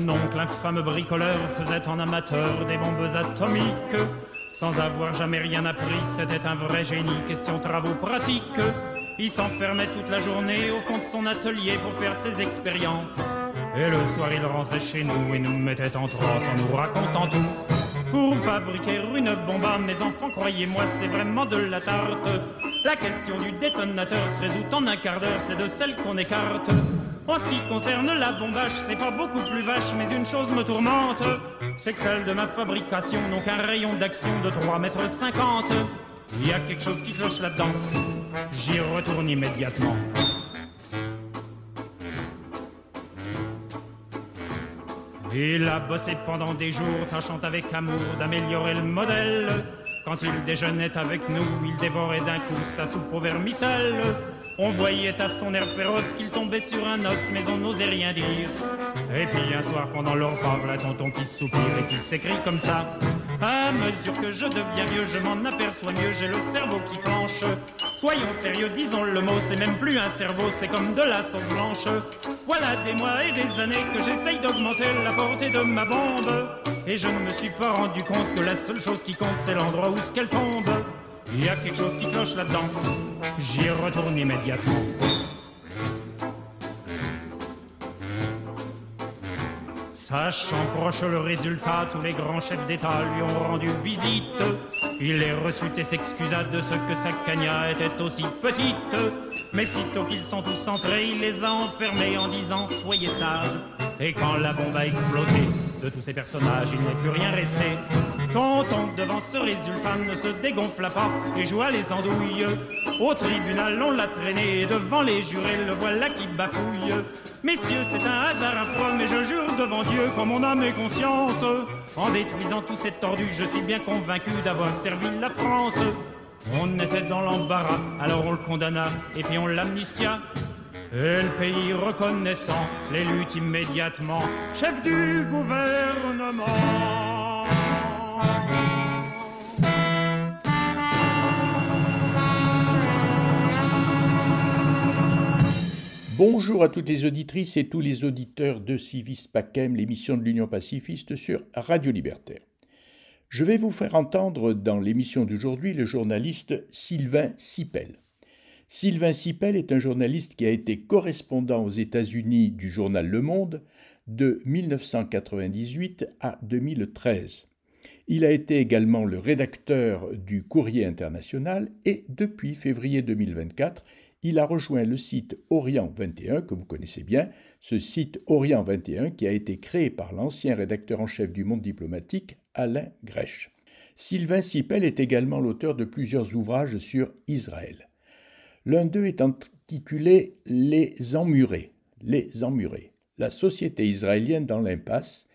mon oncle, infâme bricoleur, faisait en amateur des bombes atomiques. Sans avoir jamais rien appris, c'était un vrai génie, question travaux pratiques. Il s'enfermait toute la journée au fond de son atelier pour faire ses expériences. Et le soir il rentrait chez nous et nous mettait en transe en nous racontant tout. Pour fabriquer une bombe, mes enfants, croyez-moi, c'est vraiment de la tarte. La question du détonateur se résout en un quart d'heure, c'est de celle qu'on écarte. En ce qui concerne la bombage, c'est pas beaucoup plus vache, mais une chose me tourmente, c'est que celle de ma fabrication n'ont qu'un rayon d'action de 3,50 m. Il y a quelque chose qui cloche là-dedans, j'y retourne immédiatement. Il a bossé pendant des jours, tâchant avec amour d'améliorer le modèle. Quand il déjeunait avec nous, il dévorait d'un coup sa soupe au vermicelle. On voyait à son air féroce qu'il tombait sur un os, mais on n'osait rien dire. Et puis un soir pendant leur repas, la tonton qui soupire et qui s'écrie comme ça. À mesure que je deviens vieux, je m'en aperçois mieux, j'ai le cerveau qui flanche. Soyons sérieux, disons le mot, c'est même plus un cerveau, c'est comme de la sauce blanche. Voilà des mois et des années que j'essaye d'augmenter la portée de ma bombe. Et je ne me suis pas rendu compte que la seule chose qui compte, c'est l'endroit où ce qu'elle tombe. Il y a quelque chose qui cloche là-dedans, j'y retourne immédiatement. Sachant proche le résultat, tous les grands chefs d'État lui ont rendu visite. Il les reçut et s'excusa de ce que sa cagna était aussi petite. Mais sitôt qu'ils sont tous entrés, il les a enfermés en disant « Soyez sages ». Et quand la bombe a explosé, de tous ces personnages, il n'est plus rien resté. Quand on, devant ce résultat, ne se dégonfla pas et joua les andouilles. Au tribunal, on l'a traîné et devant les jurés, le voilà qui bafouille. Messieurs, c'est un hasard affreux, mais je jure devant Dieu, qu'en mon âme et conscience, en détruisant tous ces tordus, je suis bien convaincu d'avoir servi la France. On était dans l'embarras, alors on le condamna et puis on l'amnistia. Et le pays reconnaissant les luttes immédiatement, chef du gouvernement. Bonjour à toutes les auditrices et tous les auditeurs de Civis Pacem, l'émission de l'Union pacifiste sur Radio Libertaire. Je vais vous faire entendre dans l'émission d'aujourd'hui le journaliste Sylvain Sipel. Sylvain Sipel est un journaliste qui a été correspondant aux États-Unis du journal Le Monde de 1998 à 2013. Il a été également le rédacteur du Courrier international et depuis février 2024, il a rejoint le site Orient 21, que vous connaissez bien, ce site Orient 21 qui a été créé par l'ancien rédacteur en chef du Monde diplomatique, Alain Grèche. Sylvain Sipel est également l'auteur de plusieurs ouvrages sur Israël. L'un d'eux est intitulé « Les Emmurés », la société israélienne dans l'impasse.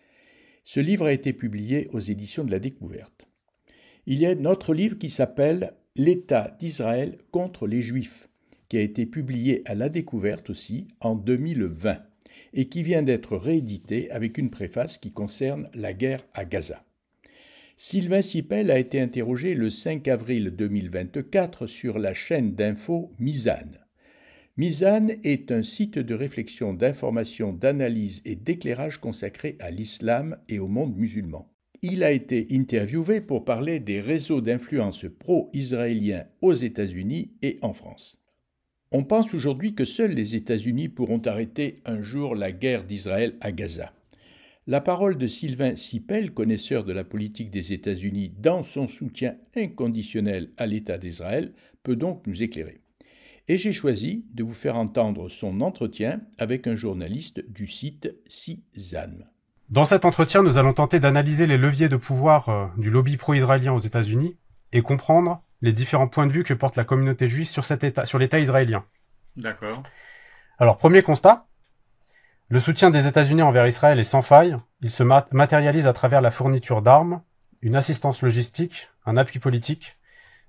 Ce livre a été publié aux éditions de la Découverte. Il y a notre livre qui s'appelle « L'État d'Israël contre les Juifs », qui a été publié à la Découverte aussi en 2020 et qui vient d'être réédité avec une préface qui concerne la guerre à Gaza. Sylvain Sipel a été interrogé le 5 avril 2024 sur la chaîne d'info Mizan. Mizan est un site de réflexion, d'information, d'analyse et d'éclairage consacré à l'islam et au monde musulman. Il a été interviewé pour parler des réseaux d'influence pro-israéliens aux États-Unis et en France. On pense aujourd'hui que seuls les États-Unis pourront arrêter un jour la guerre d'Israël à Gaza. La parole de Sylvain Sipel, connaisseur de la politique des États-Unis dans son soutien inconditionnel à l'État d'Israël, peut donc nous éclairer. Et j'ai choisi de vous faire entendre son entretien avec un journaliste du site CISAN. Dans cet entretien, nous allons tenter d'analyser les leviers de pouvoir du lobby pro-israélien aux États-Unis et comprendre les différents points de vue que porte la communauté juive sur l'État israélien. D'accord. Alors, premier constat, le soutien des États-Unis envers Israël est sans faille. Il se matérialise à travers la fourniture d'armes, une assistance logistique, un appui politique,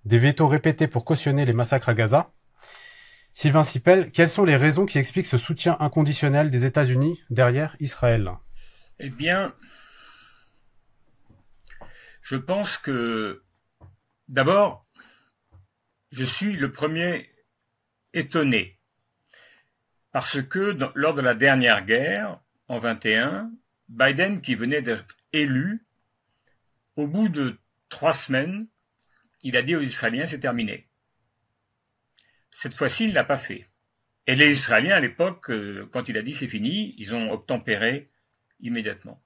des vétos répétés pour cautionner les massacres à Gaza. Sylvain Sipel, quelles sont les raisons qui expliquent ce soutien inconditionnel des États-Unis derrière Israël ? Eh bien, je pense que, d'abord, je suis le premier étonné. Parce que lors de la dernière guerre, en 21, Biden, qui venait d'être élu, au bout de 3 semaines, il a dit aux Israéliens, c'est terminé. Cette fois-ci, il ne l'a pas fait. Et les Israéliens, à l'époque, quand il a dit c'est fini, ils ont obtempéré immédiatement.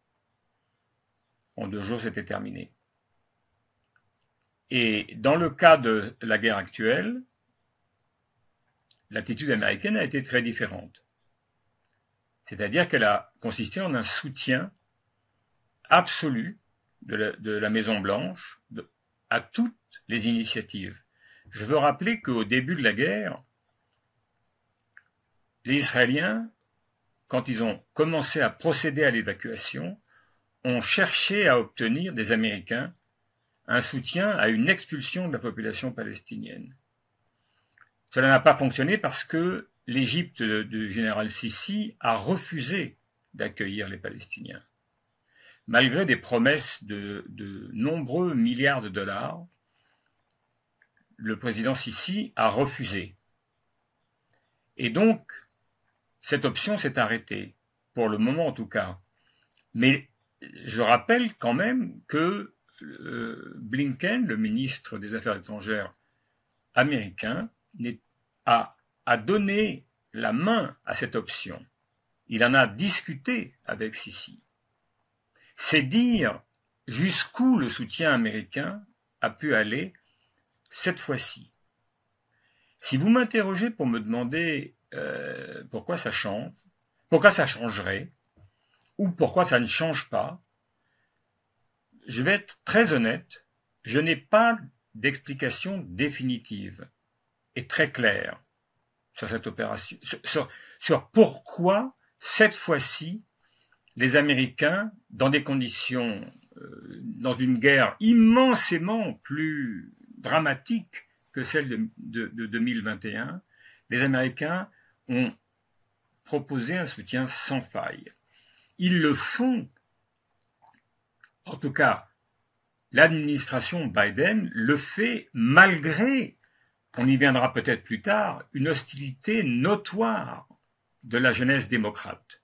En 2 jours, c'était terminé. Et dans le cas de la guerre actuelle, l'attitude américaine a été très différente. C'est-à-dire qu'elle a consisté en un soutien absolu de la Maison-Blanche à toutes les initiatives. Je veux rappeler qu'au début de la guerre, les Israéliens, quand ils ont commencé à procéder à l'évacuation, ont cherché à obtenir des Américains un soutien à une expulsion de la population palestinienne. Cela n'a pas fonctionné parce que l'Égypte du général Sissi a refusé d'accueillir les Palestiniens. Malgré des promesses de nombreux milliards de dollars, le président Sissi a refusé. Et donc, cette option s'est arrêtée, pour le moment en tout cas. Mais je rappelle quand même que Blinken, le ministre des Affaires étrangères américain, a donné la main à cette option. Il en a discuté avec Sissi. C'est dire jusqu'où le soutien américain a pu aller cette fois-ci. Si vous m'interrogez pour me demander pourquoi ça change, pourquoi ça changerait, ou pourquoi ça ne change pas, je vais être très honnête, je n'ai pas d'explication définitive et très claire sur cette opération, sur pourquoi cette fois-ci les Américains, dans des conditions, dans une guerre immensément plus dramatique que celle de 2021, les Américains ont proposé un soutien sans faille. Ils le font, en tout cas, l'administration Biden le fait malgré, on y viendra peut-être plus tard, une hostilité notoire de la jeunesse démocrate.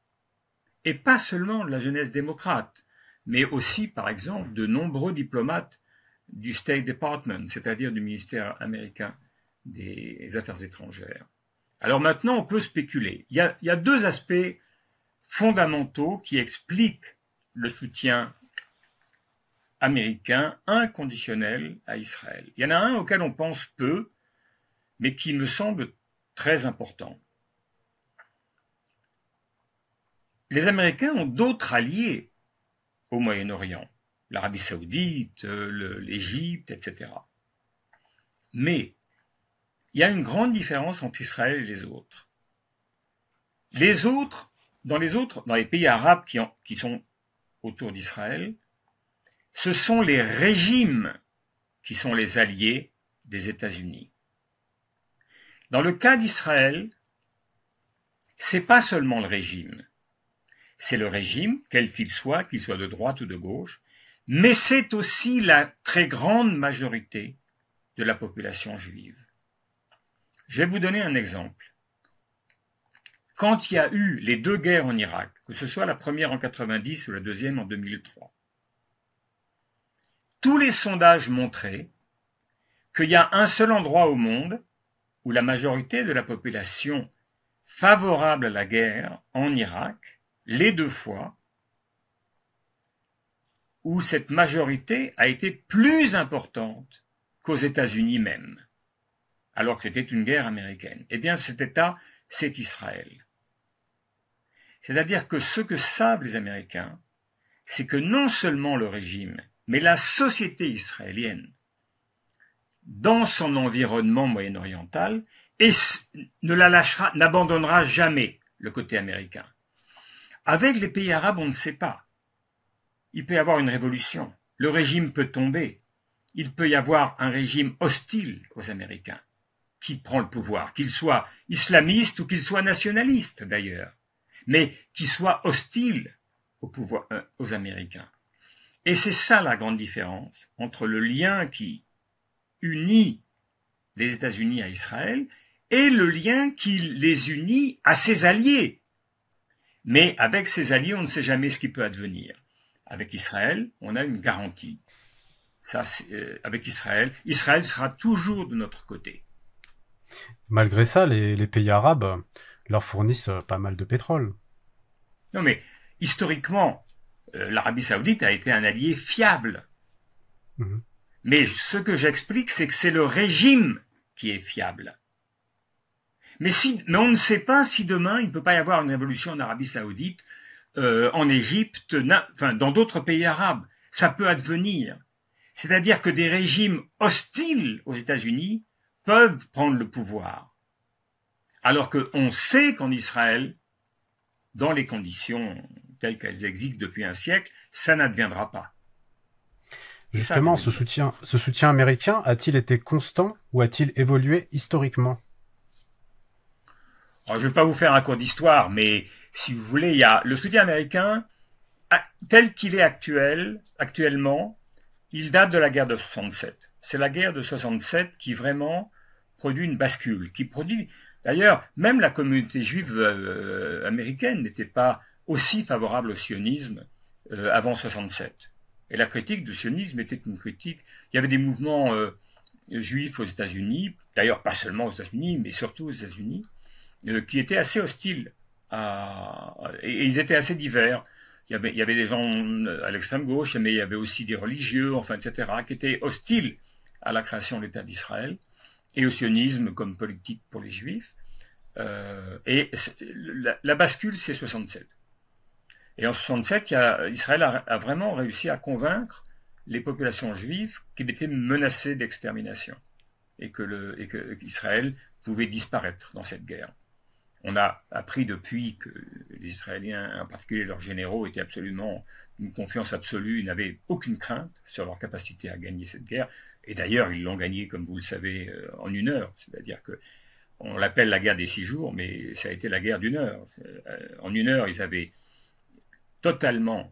Et pas seulement de la jeunesse démocrate, mais aussi, par exemple, de nombreux diplomates du State Department, c'est-à-dire du ministère américain des Affaires étrangères. Alors maintenant, on peut spéculer. Il y a 2 aspects fondamentaux qui expliquent le soutien américain inconditionnel à Israël. Il y en a un auquel on pense peu, mais qui me semble très important. Les Américains ont d'autres alliés au Moyen-Orient, l'Arabie Saoudite, l'Égypte, etc. Mais il y a une grande différence entre Israël et les autres. Dans les pays arabes qui sont autour d'Israël, ce sont les régimes qui sont les alliés des États-Unis. Dans le cas d'Israël, c'est pas seulement le régime. C'est le régime, quel qu'il soit de droite ou de gauche, mais c'est aussi la très grande majorité de la population juive. Je vais vous donner un exemple. Quand il y a eu les 2 guerres en Irak, que ce soit la première en 90 ou la deuxième en 2003, tous les sondages montraient qu'il y a un seul endroit au monde où la majorité de la population favorable à la guerre en Irak, les 2 fois, où cette majorité a été plus importante qu'aux États-Unis même, alors que c'était une guerre américaine. Eh bien, cet État, c'est Israël. C'est-à-dire que ce que savent les Américains, c'est que non seulement le régime, mais la société israélienne, dans son environnement moyen-oriental, n'abandonnera jamais le côté américain. Avec les pays arabes, on ne sait pas. Il peut y avoir une révolution. Le régime peut tomber. Il peut y avoir un régime hostile aux Américains qui prend le pouvoir, qu'il soit islamiste ou qu'il soit nationaliste d'ailleurs, mais qui soit hostile au pouvoir, aux Américains. Et c'est ça la grande différence entre le lien qui unit les États-Unis à Israël et le lien qui les unit à ses alliés. Mais avec ses alliés, on ne sait jamais ce qui peut advenir. Avec Israël, on a une garantie. Ça, avec Israël sera toujours de notre côté. Malgré ça, les pays arabes leur fournissent pas mal de pétrole. Non, mais historiquement, l'Arabie Saoudite a été un allié fiable. Mhm. Mais ce que j'explique, c'est que c'est le régime qui est fiable. Mais on ne sait pas si demain il ne peut pas y avoir une révolution en Arabie Saoudite, en Égypte, dans d'autres pays arabes. Ça peut advenir. C'est-à-dire que des régimes hostiles aux États-Unis peuvent prendre le pouvoir. Alors qu'on sait qu'en Israël, dans les conditions telles qu'elles existent depuis un siècle, ça n'adviendra pas. Justement, ce soutien américain a-t-il été constant ou a-t-il évolué historiquement? Alors, je ne vais pas vous faire un cours d'histoire, mais si vous voulez, il y a le soutien américain tel qu'il est actuellement, il date de la guerre de 67. C'est la guerre de 67 qui vraiment produit une bascule, d'ailleurs, même la communauté juive américaine n'était pas aussi favorable au sionisme avant 67. Et la critique du sionisme était une critique. Il y avait des mouvements juifs aux États-Unis, d'ailleurs pas seulement aux États-Unis, mais surtout aux États-Unis, qui étaient assez hostiles et ils étaient assez divers. Il y avait des gens à l'extrême gauche, mais il y avait aussi des religieux, etc., qui étaient hostiles à la création de l'État d'Israël et au sionisme comme politique pour les Juifs. Et la bascule, c'est 67. Et en 67, Israël a vraiment réussi à convaincre les populations juives qu'il était menacé d'extermination et que Israël pouvait disparaître dans cette guerre. On a appris depuis que les Israéliens, en particulier leurs généraux, étaient absolument d'une confiance absolue, n'avaient aucune crainte sur leur capacité à gagner cette guerre. Et d'ailleurs, ils l'ont gagnée, comme vous le savez, en 1 heure. C'est-à-dire que on l'appelle la guerre des 6 jours, mais ça a été la guerre d'1 heure. En 1 heure, ils avaient totalement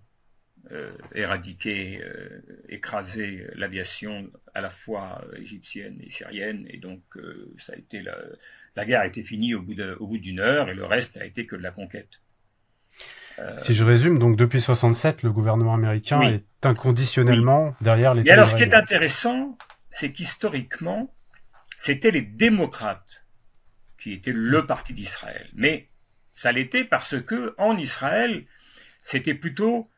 éradiqué, écrasé l'aviation à la fois égyptienne et syrienne, et donc ça a été la guerre a été finie au bout d'1 heure, et le reste a été que de la conquête. Si je résume, donc depuis 67, le gouvernement américain est inconditionnellement derrière l'État. Et alors, ce qui est intéressant, c'est qu'historiquement, c'était les démocrates qui étaient le parti d'Israël. Mais ça l'était parce que en Israël, c'était plutôt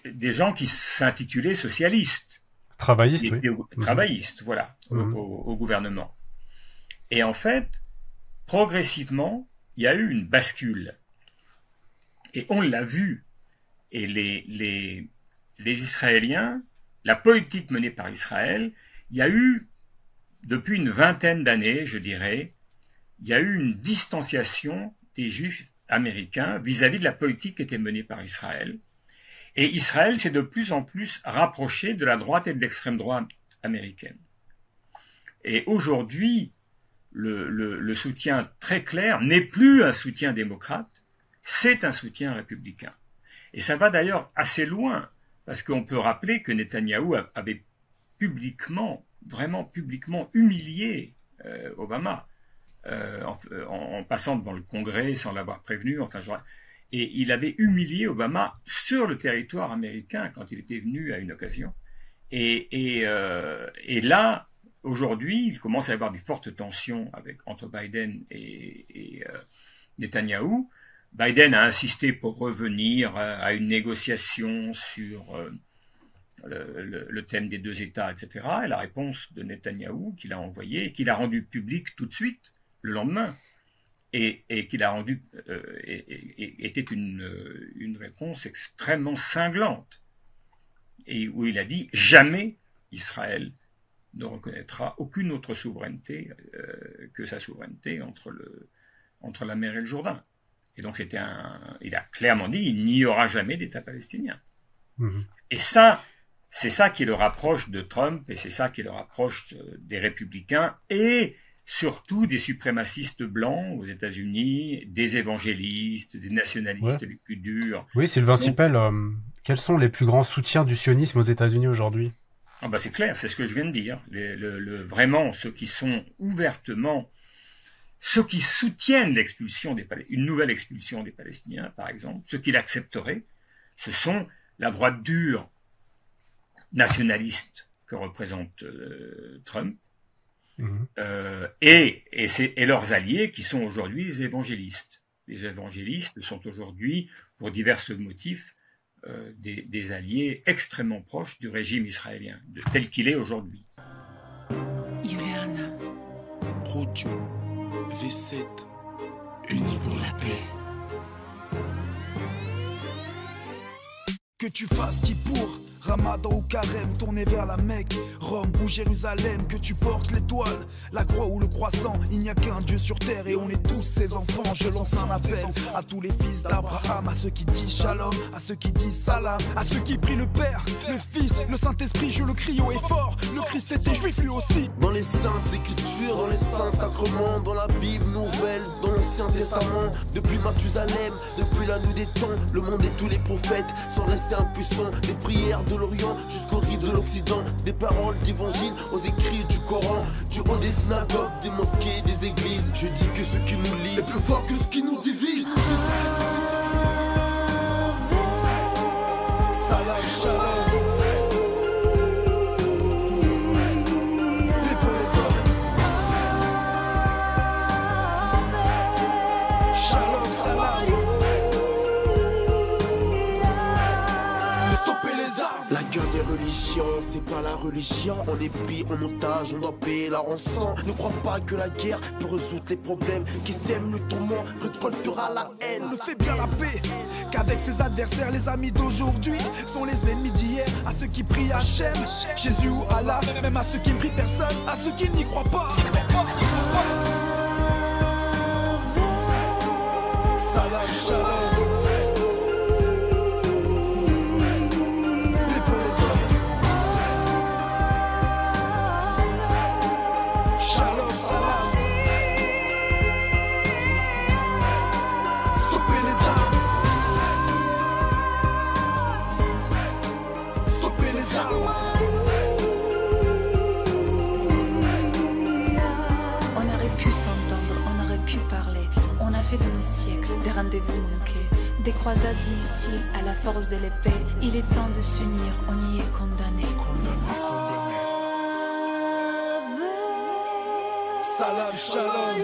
des gens qui s'intitulaient socialistes. Travaillistes, oui. Travaillistes, voilà, au gouvernement. Et en fait, progressivement, il y a eu une bascule. Et on l'a vu. Et les Israéliens, la politique menée par Israël, il y a eu, depuis une vingtaine d'années, je dirais, il y a eu une distanciation des Juifs américains vis-à-vis de la politique qui était menée par Israël. Et Israël s'est de plus en plus rapproché de la droite et de l'extrême droite américaine. Et aujourd'hui, le soutien très clair n'est plus un soutien démocrate, c'est un soutien républicain. Et ça va d'ailleurs assez loin, parce qu'on peut rappeler que Netanyahou avait publiquement, vraiment publiquement humilié Obama, en passant devant le Congrès sans l'avoir prévenu, et il avait humilié Obama sur le territoire américain quand il était venu à une occasion. Et là, aujourd'hui, il commence à y avoir des fortes tensions entre Biden et Netanyahou. Biden a insisté pour revenir à une négociation sur le thème des 2 États, etc. Et la réponse de Netanyahou qu'il a envoyée, et qu'il a rendue publique tout de suite, le lendemain, et qu'il a rendue, était une réponse extrêmement cinglante, et où il a dit « Jamais Israël ne reconnaîtra aucune autre souveraineté que sa souveraineté entre la mer et le Jourdain ». Et donc il a clairement dit, il n'y aura jamais d'État palestinien. Et ça, c'est ça qui le rapproche de Trump, et c'est ça qui le rapproche des républicains, et surtout des suprémacistes blancs aux États-Unis, des évangélistes, des nationalistes les plus durs. Oui, Sylvain Sipel, quels sont les plus grands soutiens du sionisme aux États-Unis aujourd'hui? C'est clair, c'est ce que je viens de dire. Vraiment, ceux qui sont ouvertement ceux qui soutiennent une nouvelle expulsion des Palestiniens, par exemple, ceux qui l'accepteraient, ce sont la droite dure nationaliste que représente Trump, et leurs alliés qui sont aujourd'hui les évangélistes. Les évangélistes sont aujourd'hui, pour divers motifs, des alliés extrêmement proches du régime israélien, tel qu'il est aujourd'hui. Juliana. Radio V7, unis pour la paix. Que tu fasses qui pour Ramadan ou carême, tourné vers la Mecque, Rome ou Jérusalem, que tu portes l'étoile, la croix ou le croissant, il n'y a qu'un Dieu sur terre et on est tous ses enfants. Je lance un appel à tous les fils d'Abraham, à ceux qui disent shalom, à ceux qui disent salam, à ceux qui prient le Père, le Fils, le Saint-Esprit, je le crie haut et fort. Le Christ était juif lui aussi. Dans les saintes écritures, dans les saints sacrements, dans la Bible nouvelle, dans l'Ancien Testament, depuis Mathusalem, depuis la nuit des temps, le monde et tous les prophètes sont restés impuissants, des prières de l'Orient jusqu'aux rives de l'Occident, des paroles d'évangile aux écrits du Coran, du haut des synagogues, des mosquées, des églises. Je dis que ce qui nous lie est plus fort que ce qui nous divise. Salam, shalom. C'est pas la religion, on est pris en otage, on doit payer la rançon. Ne crois pas que la guerre peut résoudre les problèmes. Qui sème le tourment récoltera la haine. Ne fait bien la paix qu'avec ses adversaires, les amis d'aujourd'hui sont les ennemis d'hier. À ceux qui prient Hachem, Jésus ou Allah, même à ceux qui ne prient personne, à ceux qui n'y croient pas. Salam, shalom. De nos siècles, des rendez-vous manqués, des croisades inutiles à la force de l'épée. Il est temps de s'unir, on y est condamné. Salam, shalom.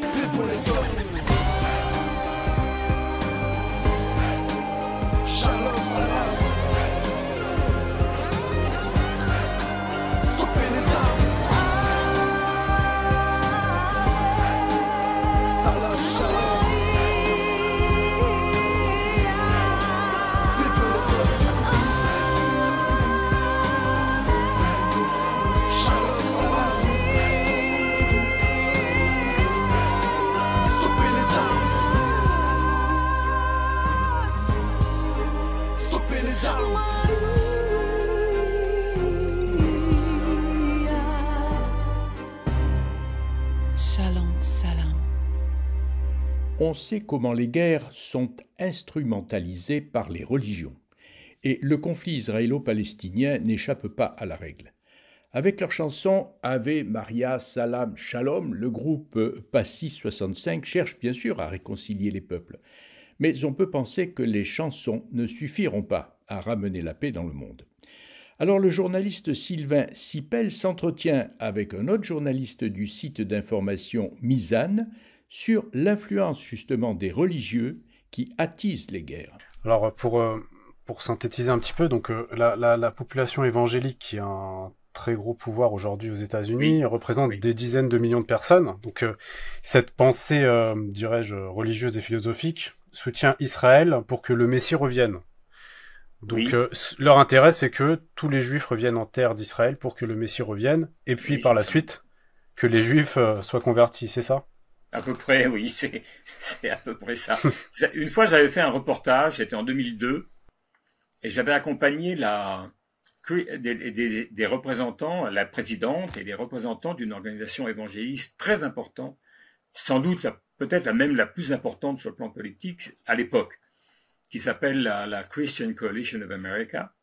Paix pour les hommes. Shalom, salam. Stoppez les armes. On sait comment les guerres sont instrumentalisées par les religions, et le conflit israélo-palestinien n'échappe pas à la règle. Avec leur chanson Ave Maria Salam Shalom, le groupe Passis 65 cherche bien sûr à réconcilier les peuples, mais on peut penser que les chansons ne suffiront pas à ramener la paix dans le monde. Alors le journaliste Sylvain Sipel s'entretient avec un autre journaliste du site d'information Mizan sur l'influence justement des religieux qui attisent les guerres. Alors pour synthétiser un petit peu, donc la population évangélique qui a un très gros pouvoir aujourd'hui aux États-Unis représente des dizaines de millions de personnes. Donc cette pensée, dirais-je, religieuse et philosophique soutient Israël pour que le Messie revienne. Donc leur intérêt, c'est que tous les Juifs reviennent en terre d'Israël pour que le Messie revienne, et puis par la suite que les Juifs soient convertis, c'est ça ? À peu près, oui, c'est à peu près ça. Une fois, j'avais fait un reportage, c'était en 2002, et j'avais accompagné des représentants, la présidente et des représentants d'une organisation évangéliste très importante, sans doute peut-être même la plus importante sur le plan politique à l'époque, qui s'appelle la Christian Coalition of America,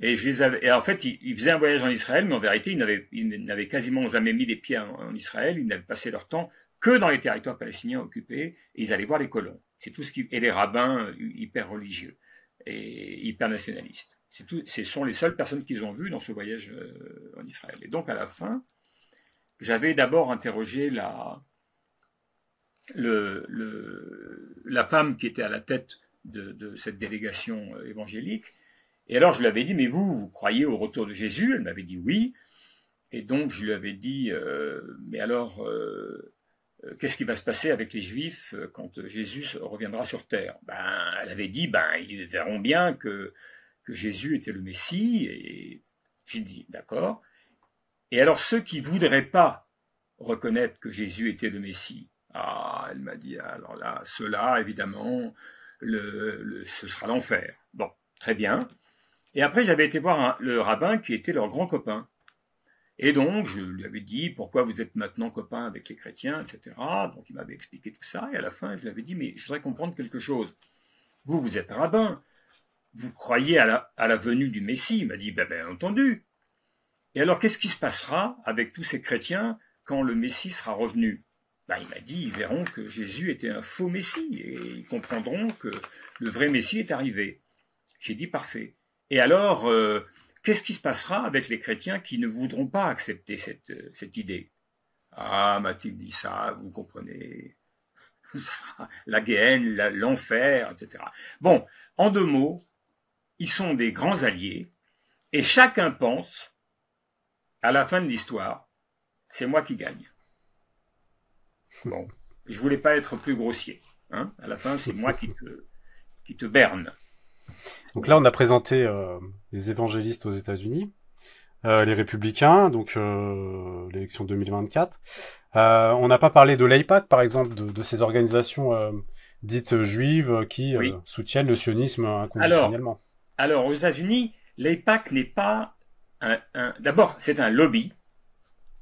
Et en fait, ils faisaient un voyage en Israël, mais en vérité, ils n'avaient quasiment jamais mis les pieds en Israël. Ils n'avaient passé leur temps que dans les territoires palestiniens occupés, et ils allaient voir les colons. C'est tout et les rabbins hyper religieux et hyper nationalistes. Ce sont les seules personnes qu'ils ont vues dans ce voyage en Israël. Et donc, à la fin, j'avais d'abord interrogé la femme qui était à la tête de cette délégation évangélique. Et alors, je lui avais dit, mais vous croyez au retour de Jésus? Elle m'avait dit oui. Et donc, je lui avais dit, mais alors, qu'est-ce qui va se passer avec les Juifs quand Jésus reviendra sur terre? Elle avait dit, ils verront bien que Jésus était le Messie. Et j'ai dit, d'accord. Et alors, ceux qui voudraient pas reconnaître que Jésus était le Messie, elle m'a dit, alors là, ceux-là, évidemment, ce sera l'enfer. Bon, très bien. Et après, j'avais été voir le rabbin qui était leur grand copain. Et donc, je lui avais dit, pourquoi vous êtes maintenant copain avec les chrétiens, etc. Donc, il m'avait expliqué tout ça. Et à la fin, je lui avais dit, mais je voudrais comprendre quelque chose. Vous êtes rabbin. Vous croyez à la venue du Messie? Il m'a dit, bien entendu. Et alors, qu'est-ce qui se passera avec tous ces chrétiens quand le Messie sera revenu? Il m'a dit, ils verront que Jésus était un faux Messie et ils comprendront que le vrai Messie est arrivé. J'ai dit, parfait. Et alors, qu'est-ce qui se passera avec les chrétiens qui ne voudront pas accepter cette idée? M'a-t-il dit ça, vous comprenez, la Guéhenne, l'enfer, etc. Bon, en 2 mots, ils sont des grands alliés et chacun pense, à la fin de l'histoire, c'est moi qui gagne. Bon, je voulais pas être plus grossier. À la fin, c'est moi qui te berne. Donc là, on a présenté les évangélistes aux États-Unis, les républicains, donc l'élection 2024. On n'a pas parlé de l'AIPAC, par exemple, de ces organisations dites juives qui soutiennent le sionisme inconditionnellement. Alors, aux États-Unis, l'AIPAC n'est pas d'abord, c'est un lobby.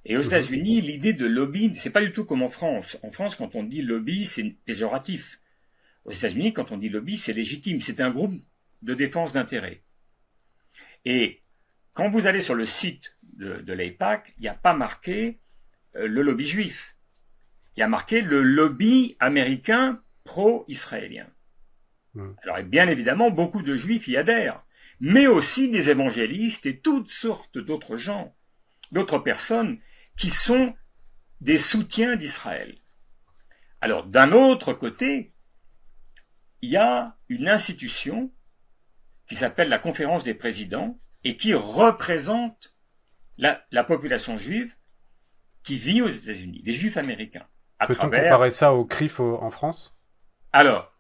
Et aux États-Unis, l'idée de lobby, c'est pas du tout comme en France. En France, quand on dit lobby, c'est péjoratif. Aux États-Unis, quand on dit lobby, c'est légitime. C'est un groupe de défense d'intérêts. Et quand vous allez sur le site de l'AIPAC, il n'y a pas marqué le lobby juif. Il y a marqué le lobby américain pro-israélien. Alors, et bien évidemment, beaucoup de juifs y adhèrent, mais aussi des évangélistes et toutes sortes d'autres gens, d'autres personnes qui sont des soutiens d'Israël. Alors, d'un autre côté, il y a une institution qui s'appelle la Conférence des présidents et qui représente la population juive qui vit aux États-Unis, les juifs américains. Peut-on comparer ça au CRIF en France? Alors,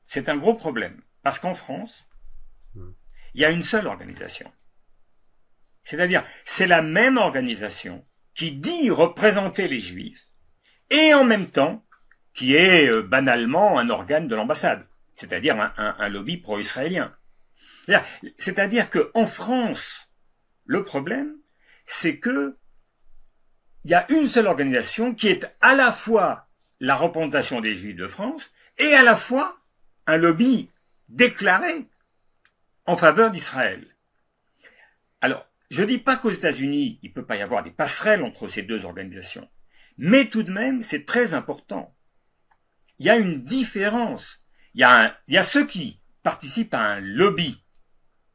c'est un gros problème, parce qu'en France, il y a une seule organisation. C'est-à-dire, c'est la même organisation qui dit représenter les juifs et en même temps qui est banalement un organe de l'ambassade, c'est-à-dire un lobby pro-israélien. C'est-à-dire qu'en France, le problème, c'est que il y a une seule organisation qui est à la fois la représentation des Juifs de France et à la fois un lobby déclaré en faveur d'Israël. Alors, je dis pas qu'aux États-Unis, il peut pas y avoir des passerelles entre ces deux organisations, mais tout de même, c'est très important. Il y a une différence. Il y a ceux qui participent à un lobby,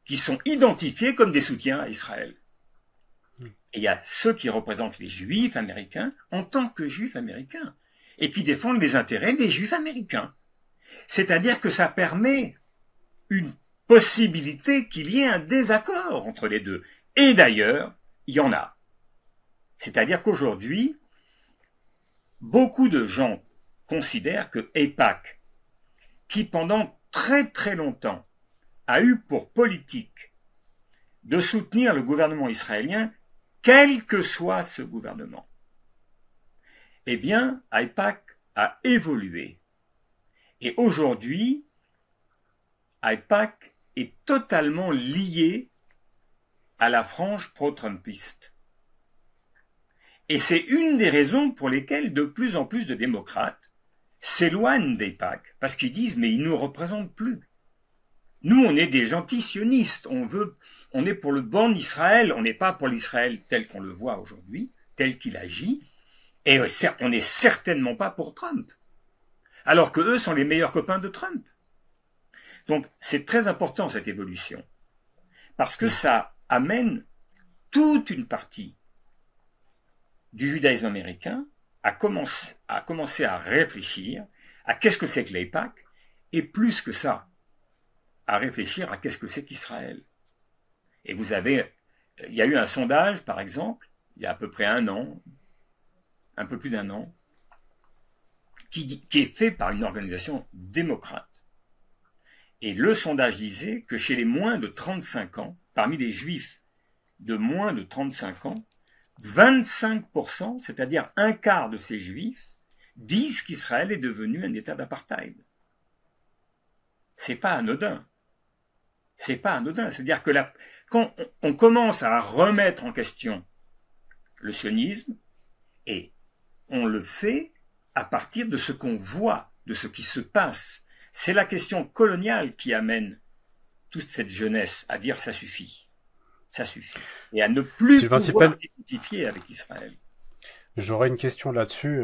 qui sont identifiés comme des soutiens à Israël. Et il y a ceux qui représentent les Juifs américains en tant que Juifs américains, et qui défendent les intérêts des Juifs américains. C'est-à-dire que ça permet une possibilité qu'il y ait un désaccord entre les deux. Et d'ailleurs, il y en a. C'est-à-dire qu'aujourd'hui, beaucoup de gens considèrent que AIPAC, qui pendant très très longtemps a eu pour politique de soutenir le gouvernement israélien, quel que soit ce gouvernement, eh bien, AIPAC a évolué. Et aujourd'hui, AIPAC est totalement lié à la frange pro-trumpiste. Et c'est une des raisons pour lesquelles de plus en plus de démocrates s'éloignent d'AIPAC, parce qu'ils disent « mais ils ne nous représentent plus ». Nous, on est des gentils sionistes. On est pour le bon Israël. On n'est pas pour l'Israël tel qu'on le voit aujourd'hui, tel qu'il agit. Et on n'est certainement pas pour Trump. Alors que eux sont les meilleurs copains de Trump. Donc, c'est très important, cette évolution. Parce que ça amène toute une partie du judaïsme américain à commencer à réfléchir à qu'est-ce que c'est que l'AIPAC, et plus que ça, à réfléchir à qu'est-ce que c'est qu'Israël. Et il y a eu un sondage, par exemple, il y a à peu près un peu plus d'un an, qui est fait par une organisation démocrate. Et le sondage disait que chez les moins de 35 ans, parmi les juifs de moins de 35 ans, 25%, c'est-à-dire un quart de ces juifs, disent qu'Israël est devenu un état d'apartheid. C'est pas anodin. C'est pas anodin. C'est-à-dire que quand on commence à remettre en question le sionisme, et on le fait à partir de ce qu'on voit, de ce qui se passe. C'est la question coloniale qui amène toute cette jeunesse à dire ça suffit. Ça suffit. Et à ne plus pouvoir s'identifier avec Israël. J'aurais une question là-dessus.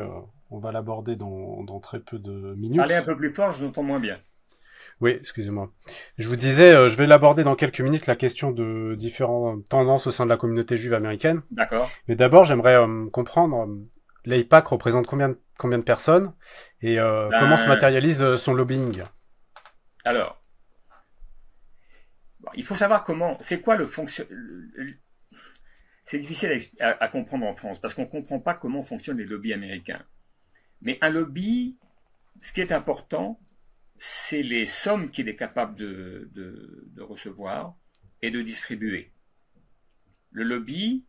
On va l'aborder dans très peu de minutes. Parlez un peu plus fort, je vous entends moins bien. Oui, excusez-moi. Je vous disais, je vais l'aborder dans quelques minutes, la question de différentes tendances au sein de la communauté juive américaine. D'accord. Mais d'abord, j'aimerais comprendre, l'AIPAC représente combien de personnes et comment se matérialise son lobbying? Alors, il faut savoir c'est quoi le fonctionnement. C'est difficile à comprendre en France, parce qu'on ne comprend pas comment fonctionnent les lobbies américains. Mais un lobby, ce qui est important, c'est les sommes qu'il est capable de recevoir et de distribuer. Le lobby,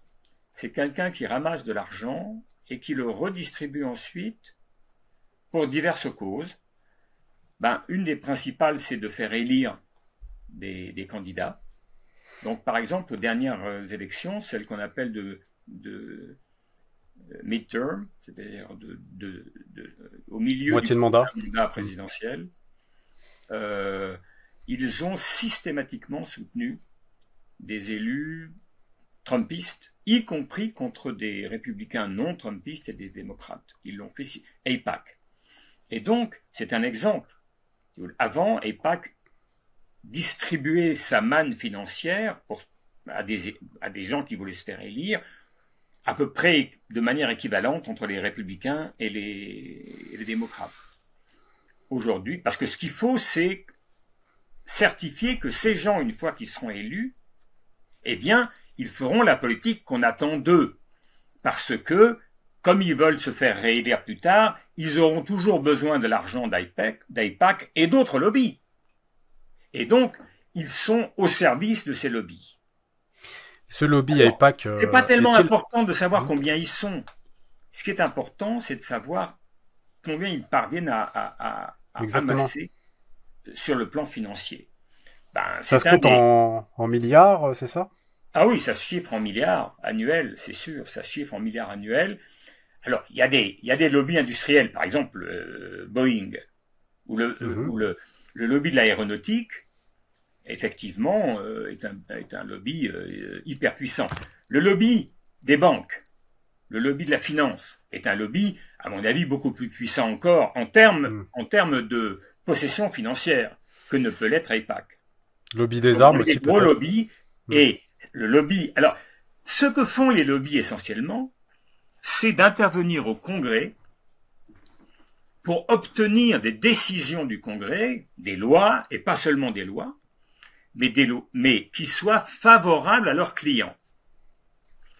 c'est quelqu'un qui ramasse de l'argent et qui le redistribue ensuite pour diverses causes. Une des principales, c'est de faire élire des candidats. Donc, par exemple, aux dernières élections, celles qu'on appelle de midterm, c'est-à-dire au milieu du mandat présidentiel, ils ont systématiquement soutenu des élus trumpistes, y compris contre des républicains non trumpistes et des démocrates. Ils l'ont fait AIPAC. Et donc, c'est un exemple. Avant, AIPAC distribuait sa manne financière à des gens qui voulaient se faire élire, à peu près de manière équivalente entre les républicains et les démocrates. Aujourd'hui, parce que ce qu'il faut, c'est certifier que ces gens, une fois qu'ils seront élus, eh bien, ils feront la politique qu'on attend d'eux. Parce que, comme ils veulent se faire réélire plus tard, ils auront toujours besoin de l'argent d'AIPAC et d'autres lobbies. Et donc, ils sont au service de ces lobbies. Ce lobby AIPAC... c'est pas tellement important de savoir combien ils sont. Ce qui est important, c'est de savoir combien ils parviennent à amasser sur le plan financier. Ça se compte en milliards, c'est ça? Ah oui, ça se chiffre en milliards annuels, c'est sûr, ça se chiffre en milliards annuels. Alors, il y a des lobbies industriels, par exemple Boeing, ou le lobby de l'aéronautique, effectivement, est un lobby hyper puissant. Le lobby des banques, le lobby de la finance, est un lobby, à mon avis, beaucoup plus puissant encore en termes de possession financière que ne peut l'être AIPAC. Lobby des armes aussi, peut-être. Gros lobby, et le lobby... Alors, ce que font les lobbies essentiellement, c'est d'intervenir au Congrès pour obtenir des décisions du Congrès, des lois, et pas seulement des lois, mais qui soient favorables à leurs clients.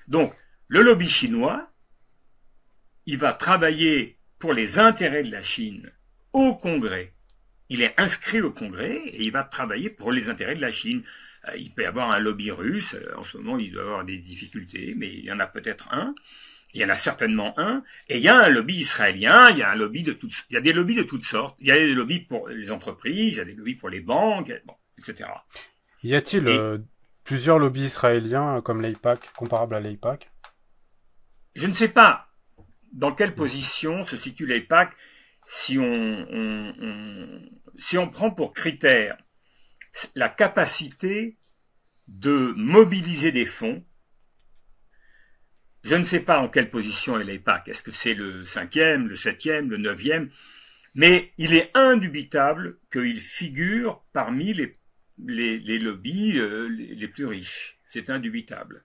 Donc, le lobby chinois, il va travailler pour les intérêts de la Chine au Congrès. Il est inscrit au Congrès et il va travailler pour les intérêts de la Chine. Il peut y avoir un lobby russe, en ce moment il doit y avoir des difficultés, mais il y en a peut-être un, il y en a certainement un, et il y a un lobby israélien, il y a des lobbies de toutes sortes, il y a des lobbies pour les entreprises, il y a des lobbies pour les banques, etc. Y a-t-il plusieurs lobbies israéliens comme l'AIPAC, comparables à l'AIPAC? Je ne sais pas dans quelle position se situe l'AIPAC si on prend pour critère la capacité de mobiliser des fonds. Je ne sais pas en quelle position est l'AIPAC. Est-ce que c'est le 5e, le 7e, le 9e? Mais il est indubitable qu'il figure parmi les lobbies les plus riches. C'est indubitable.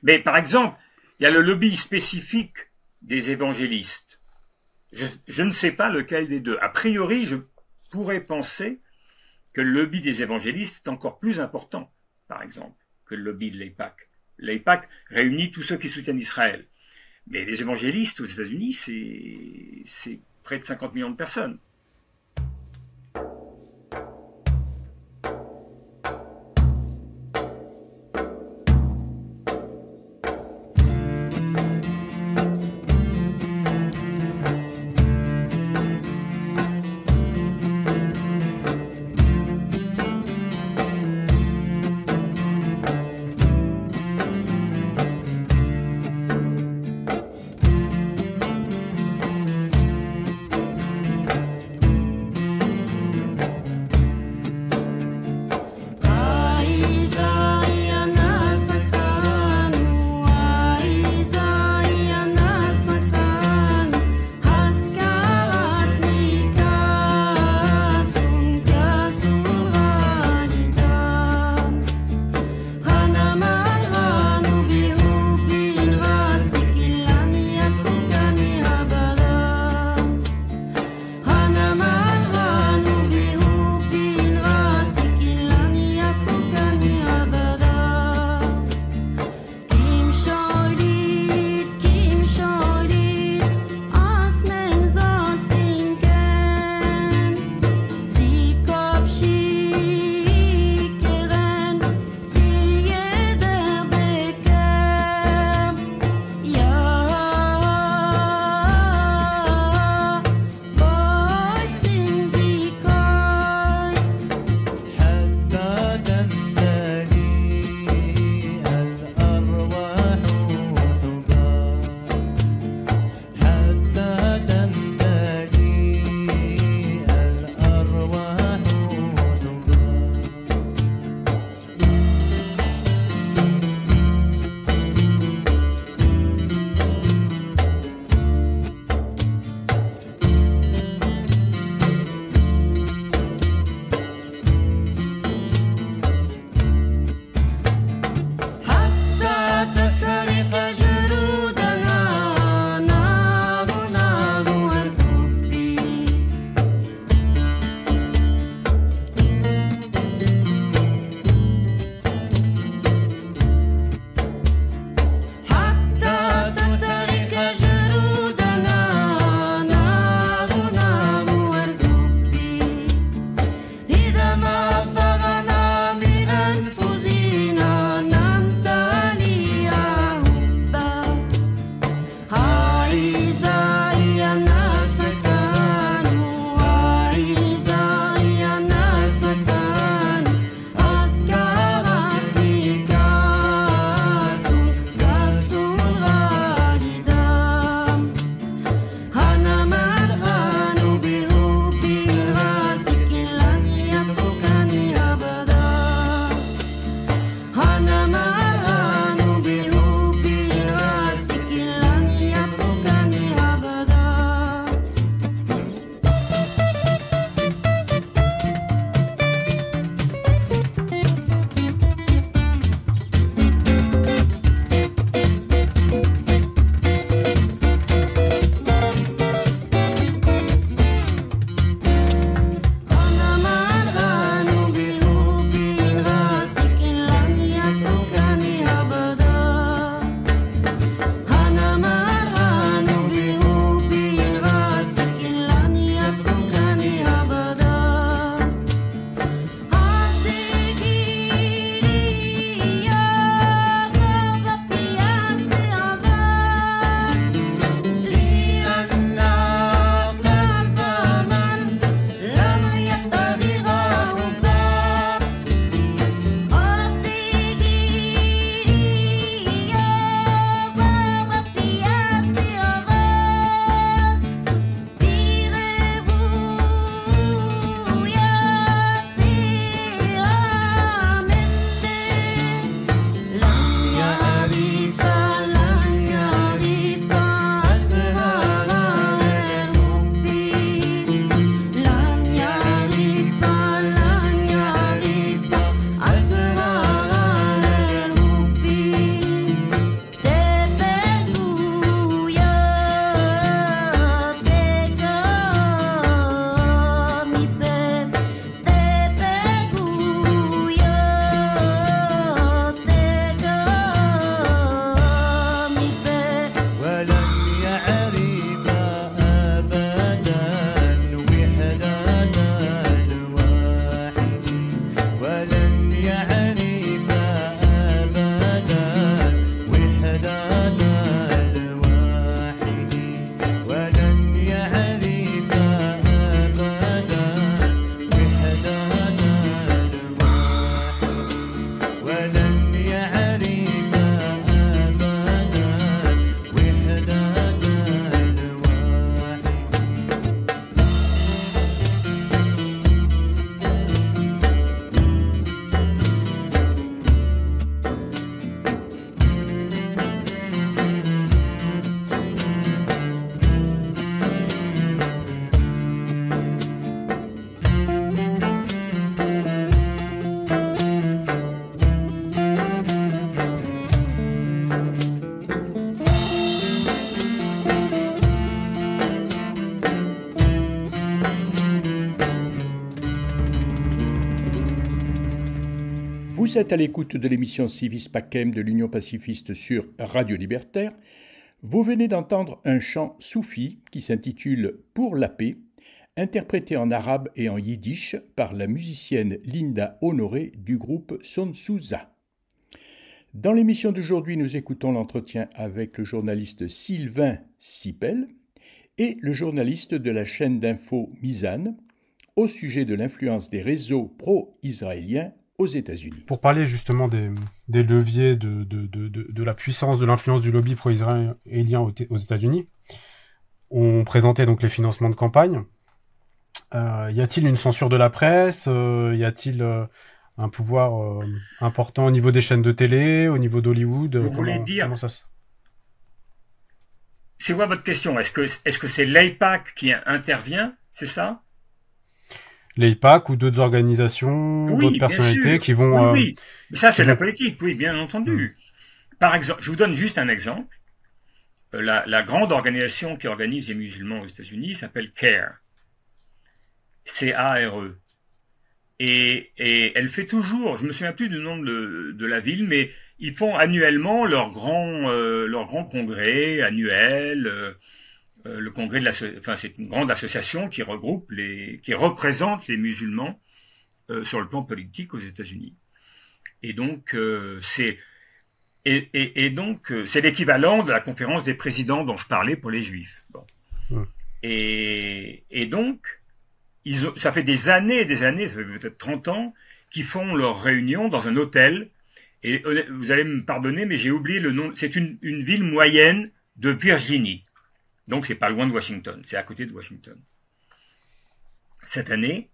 Mais par exemple, il y a le lobby spécifique des évangélistes. Je ne sais pas lequel des deux. A priori, je pourrais penser que le lobby des évangélistes est encore plus important, par exemple, que le lobby de l'AIPAC. L'AIPAC réunit tous ceux qui soutiennent Israël. Mais les évangélistes aux États-Unis, c'est près de 50 millions de personnes. Vous êtes à l'écoute de l'émission Civis Pacem de l'Union pacifiste sur Radio Libertaire. Vous venez d'entendre un chant soufi qui s'intitule « Pour la paix », interprété en arabe et en yiddish par la musicienne Linda Honoré du groupe Son Souza. Dans l'émission d'aujourd'hui, nous écoutons l'entretien avec le journaliste Sylvain Sipel et le journaliste de la chaîne d'info Mizan au sujet de l'influence des réseaux pro-israéliens aux États-Unis. Pour parler justement des leviers de la puissance de l'influence du lobby pro-israélien aux États-Unis, on présentait donc les financements de campagne. Y a-t-il une censure de la presse? Y a-t-il un pouvoir important au niveau des chaînes de télé, au niveau d'Hollywood? Vous voulez dire... Comment ça se... C'est quoi votre question? Est-ce que c'est l'AIPAC qui intervient? C'est ça? L'AIPAC ou d'autres organisations, oui, d'autres personnalités qui vont... Oui. Mais ça, c'est de la politique, oui, bien entendu. Par exemple, je vous donne juste un exemple. La grande organisation qui organise les musulmans aux États-Unis s'appelle CARE. C-A-R-E. Et elle fait toujours, je me souviens plus du nom de la ville, mais ils font annuellement leur grand congrès annuel, le congrès c'est une grande association qui regroupe qui représente les musulmans sur le plan politique aux États-Unis. Et donc c'est l'équivalent de la conférence des présidents dont je parlais pour les Juifs. Bon. Et donc ça fait des années, ça fait peut-être 30 ans, qu'ils font leurs réunions dans un hôtel. Et vous allez me pardonner, mais j'ai oublié le nom. C'est une ville moyenne de Virginie. Donc c'est pas loin de Washington, c'est à côté de Washington. Cette année,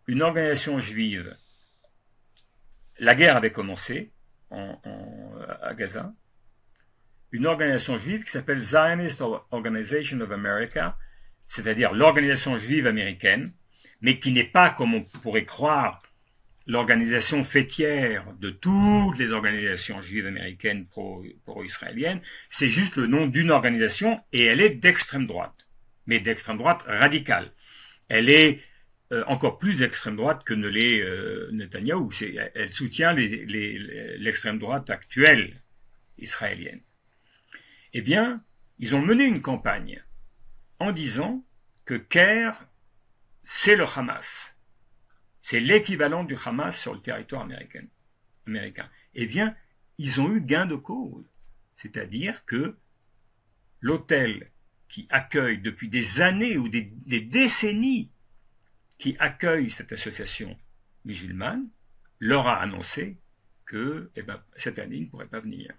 une organisation juive, la guerre avait commencé à Gaza, une organisation juive qui s'appelle Zionist Organization of America, c'est-à-dire l'organisation juive américaine, mais qui n'est pas, comme on pourrait croire, l'organisation fêtière de toutes les organisations juives américaines pro-israéliennes, c'est juste le nom d'une organisation et elle est d'extrême droite, mais d'extrême droite radicale. Elle est encore plus d'extrême droite que ne l'est Netanyahou. Elle soutient l'extrême droite actuelle israélienne. Eh bien, ils ont mené une campagne en disant que CARE, c'est le Hamas. C'est l'équivalent du Hamas sur le territoire américain. Eh bien, ils ont eu gain de cause. C'est-à-dire que l'hôtel qui accueille depuis des années ou des décennies, qui accueille cette association musulmane, leur a annoncé que cette année, ils ne pourraient pas venir.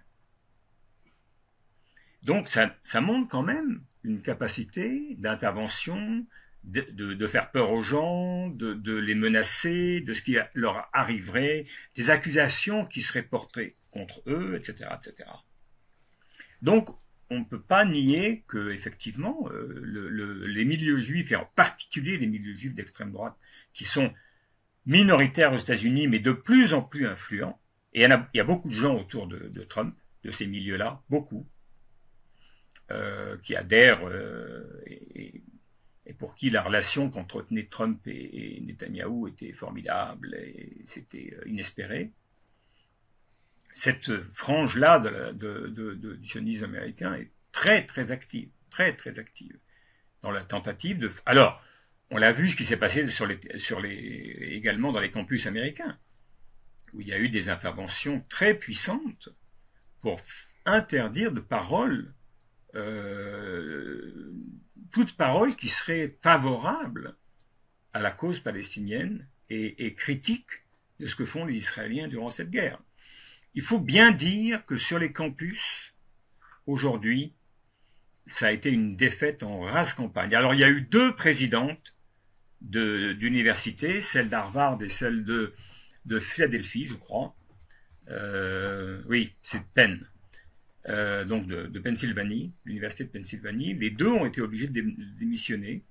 Donc, ça montre quand même une capacité d'intervention, de faire peur aux gens, de les menacer, de ce qui leur arriverait, des accusations qui seraient portées contre eux, etc., etc. Donc, on ne peut pas nier que, effectivement, les milieux juifs, et en particulier les milieux juifs d'extrême droite, qui sont minoritaires aux États-Unis, mais de plus en plus influents, et il y a beaucoup de gens autour de Trump, de ces milieux-là, beaucoup, qui adhèrent et pour qui la relation qu'entretenaient Trump et Netanyahou était formidable et c'était inespéré. Cette frange-là du sionisme américain est très très active dans la tentative de... Alors, on l'a vu ce qui s'est passé également dans les campus américains, où il y a eu des interventions très puissantes pour interdire de paroles toute parole qui serait favorable à la cause palestinienne et critique de ce que font les Israéliens durant cette guerre. Il faut bien dire que sur les campus, aujourd'hui, ça a été une défaite en rase campagne. Alors, il y a eu 2 présidentes d'universités, celle d'Harvard et celle de Philadelphie, je crois. Oui, c'est Penn. Donc de Pennsylvanie, l'université de Pennsylvanie. Les 2 ont été obligés de démissionner.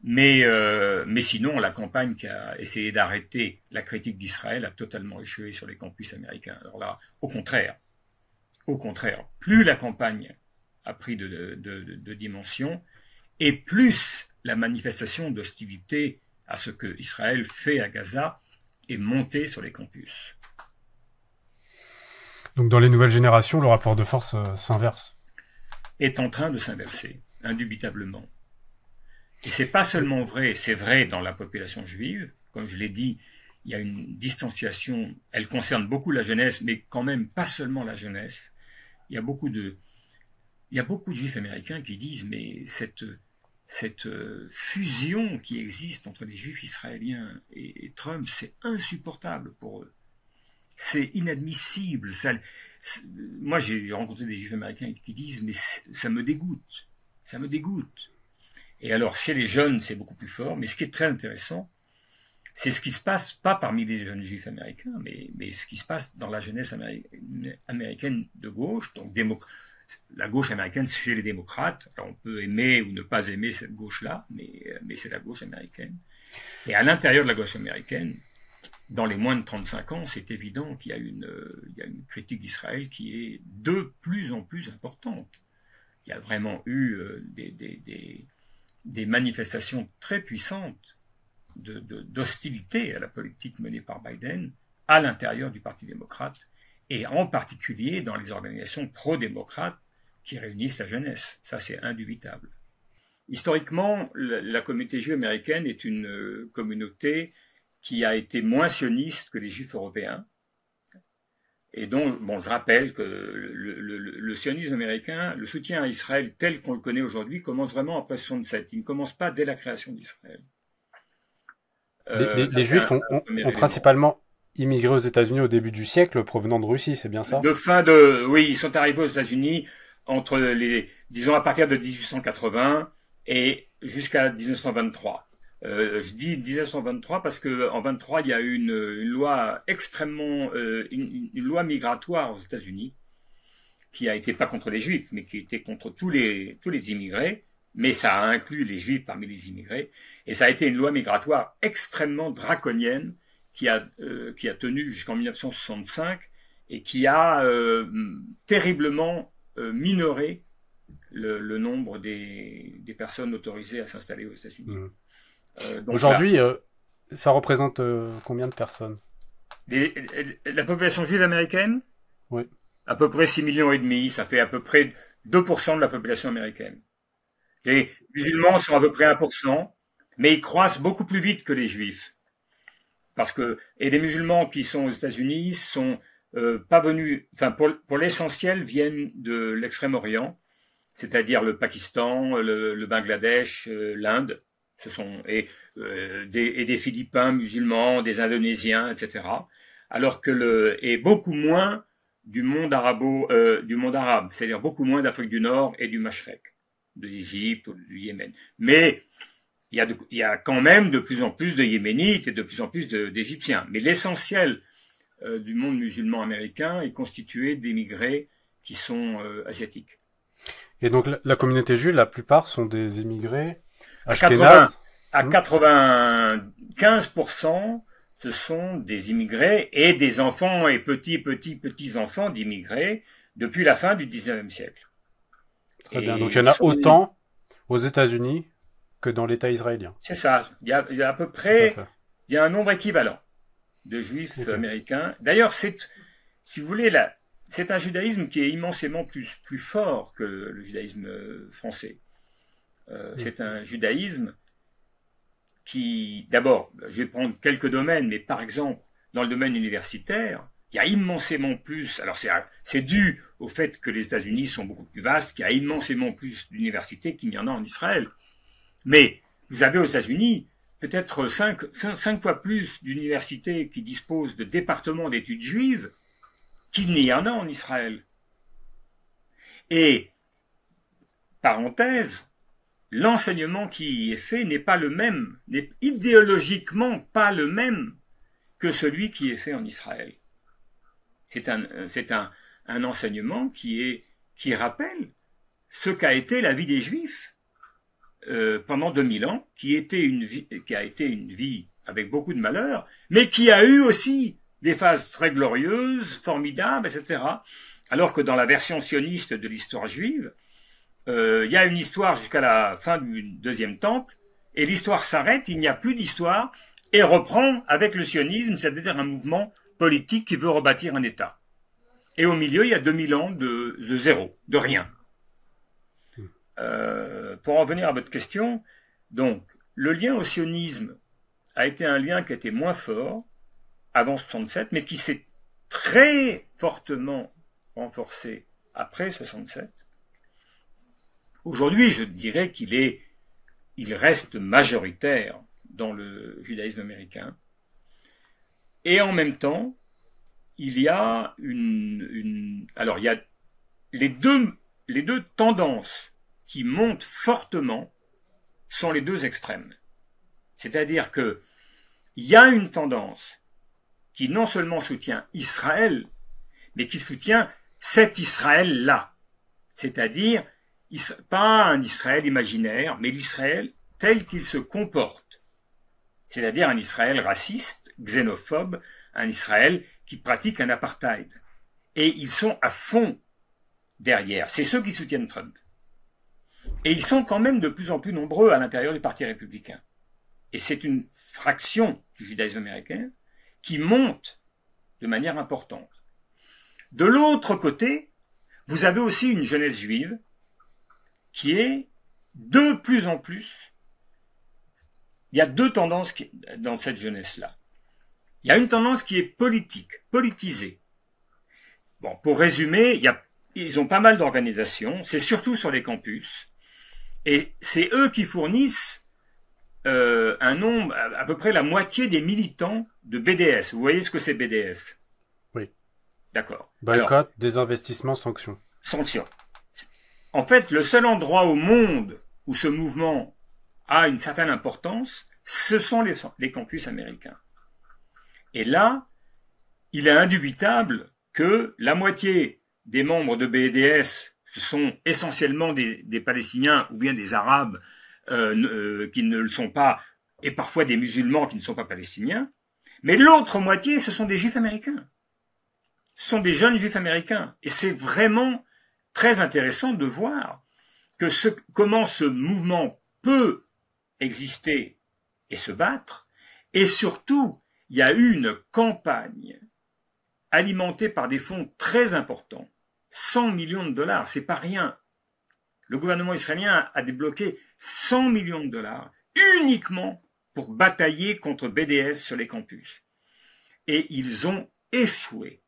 Mais sinon, la campagne qui a essayé d'arrêter la critique d'Israël a totalement échoué sur les campus américains. Alors là, au contraire, plus la campagne a pris de dimension, et plus la manifestation d'hostilité à ce que Israël fait à Gaza et monter sur les campus. Donc dans les nouvelles générations, le rapport de force s'inverse. Est en train de s'inverser, indubitablement. Et c'est pas seulement vrai, c'est vrai dans la population juive. Comme je l'ai dit, il y a une distanciation, elle concerne beaucoup la jeunesse, mais quand même pas seulement la jeunesse. Il y a beaucoup de juifs américains qui disent, mais cette fusion qui existe entre les juifs israéliens et Trump, c'est insupportable pour eux. C'est inadmissible. Moi, j'ai rencontré des juifs américains qui disent, mais ça me dégoûte. Ça me dégoûte. Et alors, chez les jeunes, c'est beaucoup plus fort. Mais ce qui est très intéressant, c'est ce qui se passe, pas parmi les jeunes juifs américains, mais ce qui se passe dans la jeunesse américaine de gauche, donc la gauche américaine chez les démocrates. Alors, on peut aimer ou ne pas aimer cette gauche-là, mais c'est la gauche américaine. Et à l'intérieur de la gauche américaine, dans les moins de 35 ans, c'est évident qu'il y a une critique d'Israël qui est de plus en plus importante. Il y a vraiment eu des manifestations très puissantes d'hostilité à la politique menée par Biden à l'intérieur du Parti démocrate, et en particulier dans les organisations pro-démocrates qui réunissent la jeunesse. Ça, c'est indubitable. Historiquement, la communauté juive américaine est une communauté qui a été moins sioniste que les juifs européens. Et donc, je rappelle que le sionisme américain, le soutien à Israël tel qu'on le connaît aujourd'hui, commence vraiment après 1967. Il ne commence pas dès la création d'Israël. Les Juifs ont principalement immigré aux États-Unis au début du siècle, provenant de Russie, c'est bien ça? Oui, ils sont arrivés aux États-Unis disons à partir de 1880 et jusqu'à 1923. Je dis 1923 parce que en 23 il y a eu une loi extrêmement une loi migratoire aux États-Unis qui a été pas contre les Juifs mais qui était contre tous les immigrés, mais ça a inclus les Juifs parmi les immigrés, et ça a été une loi migratoire extrêmement draconienne qui a tenu jusqu'en 1965 et qui a terriblement minoré le nombre des personnes autorisées à s'installer aux États-Unis. Aujourd'hui, ça représente combien de personnes? La population juive américaine? Oui. À peu près 6,5 millions, ça fait à peu près 2% de la population américaine. Les musulmans sont à peu près 1%, mais ils croissent beaucoup plus vite que les juifs. Et les musulmans qui sont aux États-Unis sont pas venus, enfin pour l'essentiel viennent de l'Extrême-Orient, c'est-à-dire le Pakistan, le Bangladesh, l'Inde. Des Philippins musulmans, des Indonésiens, etc. Alors et beaucoup moins du monde arabe, c'est-à-dire beaucoup moins d'Afrique du Nord et du Mashrek, de l'Égypte ou du Yémen. Mais il y a quand même de plus en plus de Yéménites et de plus en plus d'Égyptiens. Mais l'essentiel du monde musulman américain est constitué d'immigrés qui sont asiatiques. Et donc la communauté juive, la plupart sont des immigrés à 95%, ce sont des immigrés et des enfants et petits-enfants d'immigrés depuis la fin du 19e siècle. Très bien. Donc il y en a autant aux États-Unis que dans l'État israélien. C'est ça. Il y a à peu près, il y a un nombre équivalent de juifs américains. D'ailleurs, si vous voulez, c'est un judaïsme qui est immensément plus fort que le judaïsme français. C'est un judaïsme qui, d'abord, je vais prendre quelques domaines, mais par exemple, dans le domaine universitaire, il y a immensément plus, alors c'est dû au fait que les États-Unis sont beaucoup plus vastes, qu'il y a immensément plus d'universités qu'il n'y en a en Israël. Mais vous avez aux États-Unis peut-être 5 fois plus d'universités qui disposent de départements d'études juives qu'il n'y en a en Israël. Et, parenthèse, l'enseignement qui y est fait n'est pas le même, n'est idéologiquement pas le même que celui qui est fait en Israël. C'est un enseignement qui rappelle ce qu'a été la vie des Juifs pendant 2000 ans, qui a été une vie avec beaucoup de malheurs, mais qui a eu aussi des phases très glorieuses, formidables, etc. Alors que dans la version sioniste de l'histoire juive, il y a une histoire jusqu'à la fin du deuxième temple, et l'histoire s'arrête, il n'y a plus d'histoire, et reprend avec le sionisme, c'est-à-dire un mouvement politique qui veut rebâtir un État. Et au milieu, il y a 2000 ans de zéro, de rien. Pour en venir à votre question, donc, le lien au sionisme a été un lien qui a été moins fort avant 67, mais qui s'est très fortement renforcé après 67. Aujourd'hui, je dirais il reste majoritaire dans le judaïsme américain. Et en même temps, il y a alors il y a les deux tendances qui montent fortement sont les deux extrêmes. C'est-à-dire que il y a une tendance qui non seulement soutient Israël, mais qui soutient cet Israël-là. C'est-à-dire, pas un Israël imaginaire, mais l'Israël tel qu'il se comporte. C'est-à-dire un Israël raciste, xénophobe, un Israël qui pratique un apartheid. Et ils sont à fond derrière. C'est ceux qui soutiennent Trump. Et ils sont quand même de plus en plus nombreux à l'intérieur du Parti républicain. Et c'est une fraction du judaïsme américain qui monte de manière importante. De l'autre côté, vous avez aussi une jeunesse juive qui est de plus en plus... Il y a deux tendances dans cette jeunesse-là. Il y a une tendance qui est politique, politisée. Bon, pour résumer, ils ont pas mal d'organisations, c'est surtout sur les campus, et c'est eux qui fournissent un nombre, à peu près la moitié des militants de BDS. Vous voyez ce que c'est BDS? Oui. D'accord. Boycott, désinvestissement, sanctions. Sanctions. En fait, le seul endroit au monde où ce mouvement a une certaine importance, ce sont les campus américains. Et là, il est indubitable que la moitié des membres de BDS, ce sont essentiellement des Palestiniens ou bien des Arabes qui ne le sont pas, et parfois des musulmans qui ne sont pas palestiniens, mais l'autre moitié, ce sont des Juifs américains. Ce sont des jeunes Juifs américains. Et c'est vraiment très intéressant de voir que comment ce mouvement peut exister et se battre, et surtout, il y a eu une campagne alimentée par des fonds très importants, 100 millions de dollars, c'est pas rien. Le gouvernement israélien a débloqué 100 millions de dollars uniquement pour batailler contre BDS sur les campus. Et ils ont échoué.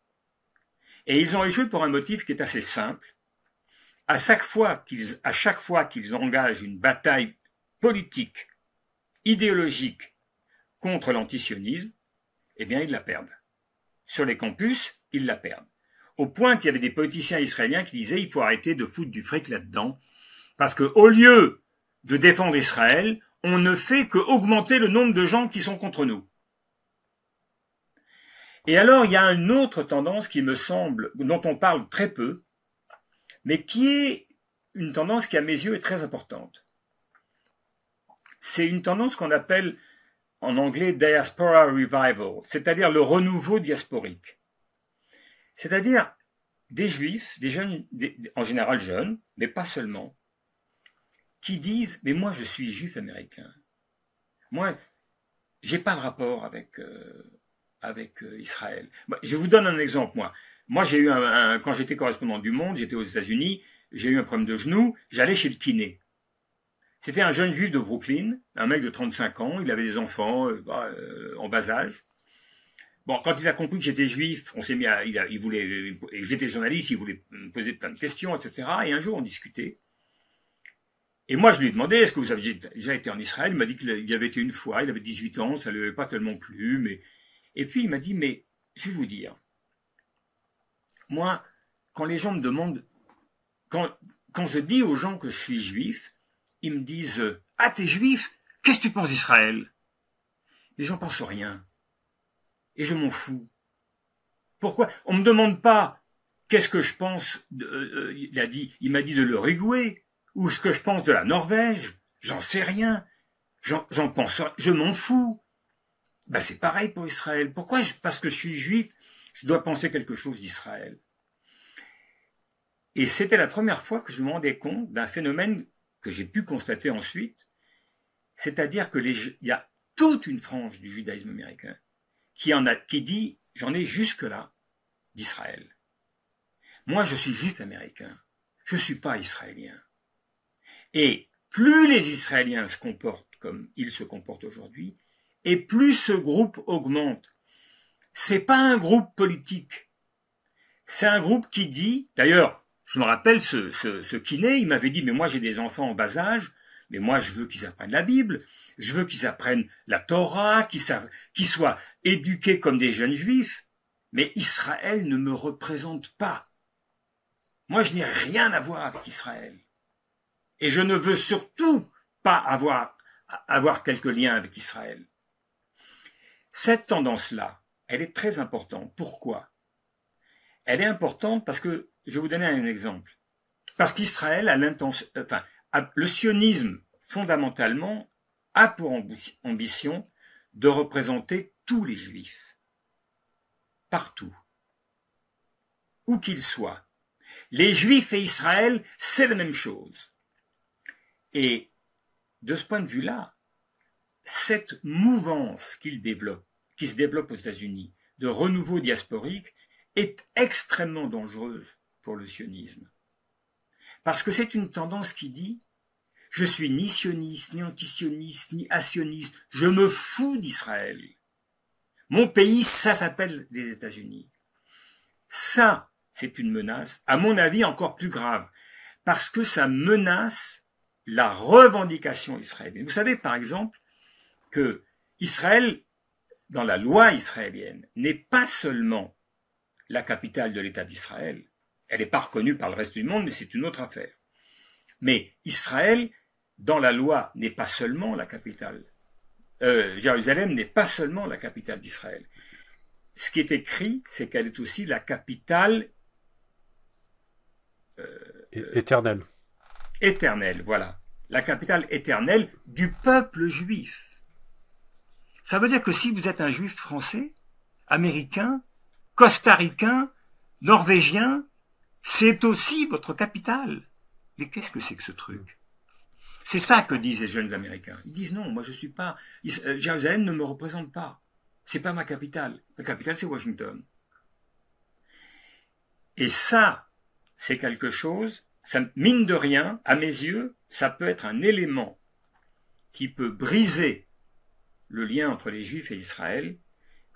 Et ils ont échoué pour un motif qui est assez simple. À chaque fois qu'ils engagent une bataille politique, idéologique contre l'antisionisme, eh bien, ils la perdent. Sur les campus, ils la perdent. Au point qu'il y avait des politiciens israéliens qui disaient il faut arrêter de foutre du fric là-dedans, parce qu'au lieu de défendre Israël, on ne fait qu'augmenter le nombre de gens qui sont contre nous. Et alors, il y a une autre tendance qui me semble, dont on parle très peu, mais qui est une tendance qui, à mes yeux, est très importante. C'est une tendance qu'on appelle en anglais diaspora revival, c'est-à-dire le renouveau diasporique. C'est-à-dire des juifs, des jeunes, en général jeunes, mais pas seulement, qui disent « mais moi je suis juif américain. Moi, j'ai pas de rapport avec Israël. » Je vous donne un exemple, moi. Moi, j'ai eu quand j'étais correspondant du Monde, j'étais aux États-Unis, j'ai eu un problème de genou, j'allais chez le kiné. C'était un jeune juif de Brooklyn, un mec de 35 ans, il avait des enfants en bas âge. Bon, quand il a compris que j'étais juif, on s'est mis il voulait, et j'étais journaliste, il voulait me poser plein de questions, etc. Et un jour, on discutait. Et moi, je lui ai demandé, est-ce que vous avez déjà été en Israël? Il m'a dit qu'il y avait été une fois, il avait 18 ans, ça ne lui avait pas tellement plu, mais... Et puis, il m'a dit, mais, je vais vous dire, moi, quand les gens me demandent, quand je dis aux gens que je suis juif, ils me disent « Ah, t'es juif? Qu'est-ce que tu penses d'Israël ?» Mais j'en pense rien. Et je m'en fous. Pourquoi? On me demande pas qu'est-ce que je pense, il m'a dit de l'Uruguay, ou ce que je pense de la Norvège. J'en sais rien. J'en pense, je m'en fous. Ben, c'est pareil pour Israël. Pourquoi? Parce que je suis juif, je dois penser quelque chose d'Israël. Et c'était la première fois que je me rendais compte d'un phénomène que j'ai pu constater ensuite, c'est-à-dire que il y a toute une frange du judaïsme américain qui dit « j'en ai jusque-là d'Israël. Moi, je suis juif américain, je ne suis pas israélien. » Et plus les Israéliens se comportent comme ils se comportent aujourd'hui, et plus ce groupe augmente. C'est pas un groupe politique. C'est un groupe qui dit, d'ailleurs, je me rappelle ce kiné, il m'avait dit, mais moi j'ai des enfants en bas âge, mais moi je veux qu'ils apprennent la Bible, je veux qu'ils apprennent la Torah, qu'ils soient éduqués comme des jeunes juifs, mais Israël ne me représente pas. Moi je n'ai rien à voir avec Israël. Et je ne veux surtout pas avoir quelques liens avec Israël. Cette tendance-là, elle est très importante. Pourquoi? Elle est importante parce que, je vais vous donner un exemple. Parce qu'Israël a l'intention, le sionisme, fondamentalement, a pour ambition de représenter tous les juifs. Partout. Où qu'ils soient. Les juifs et Israël, c'est la même chose. Et, de ce point de vue-là, cette mouvance qui se développe aux États-Unis, de renouveau diasporique, est extrêmement dangereuse pour le sionisme. Parce que c'est une tendance qui dit « je suis ni sioniste, ni antisioniste, ni asioniste, je me fous d'Israël. Mon pays, ça s'appelle les États-Unis. » Ça, c'est une menace, à mon avis, encore plus grave, parce que ça menace la revendication israélienne. Vous savez, par exemple, que Israël, dans la loi israélienne, n'est pas seulement la capitale de l'État d'Israël. Elle n'est pas reconnue par le reste du monde, mais c'est une autre affaire. Mais Israël, dans la loi, n'est pas seulement la capitale. Jérusalem n'est pas seulement la capitale d'Israël. Ce qui est écrit, c'est qu'elle est aussi la capitale éternelle. Éternelle, voilà. La capitale éternelle du peuple juif. Ça veut dire que si vous êtes un juif français, américain, costaricain, norvégien, c'est aussi votre capitale. Mais qu'est-ce que c'est que ce truc? C'est ça que disent les jeunes américains. Ils disent non, moi je suis pas, Jérusalem ne me représente pas. C'est pas ma capitale. Ma capitale c'est Washington. Et ça, c'est quelque chose, ça, mine de rien, à mes yeux, ça peut être un élément qui peut briser le lien entre les Juifs et Israël,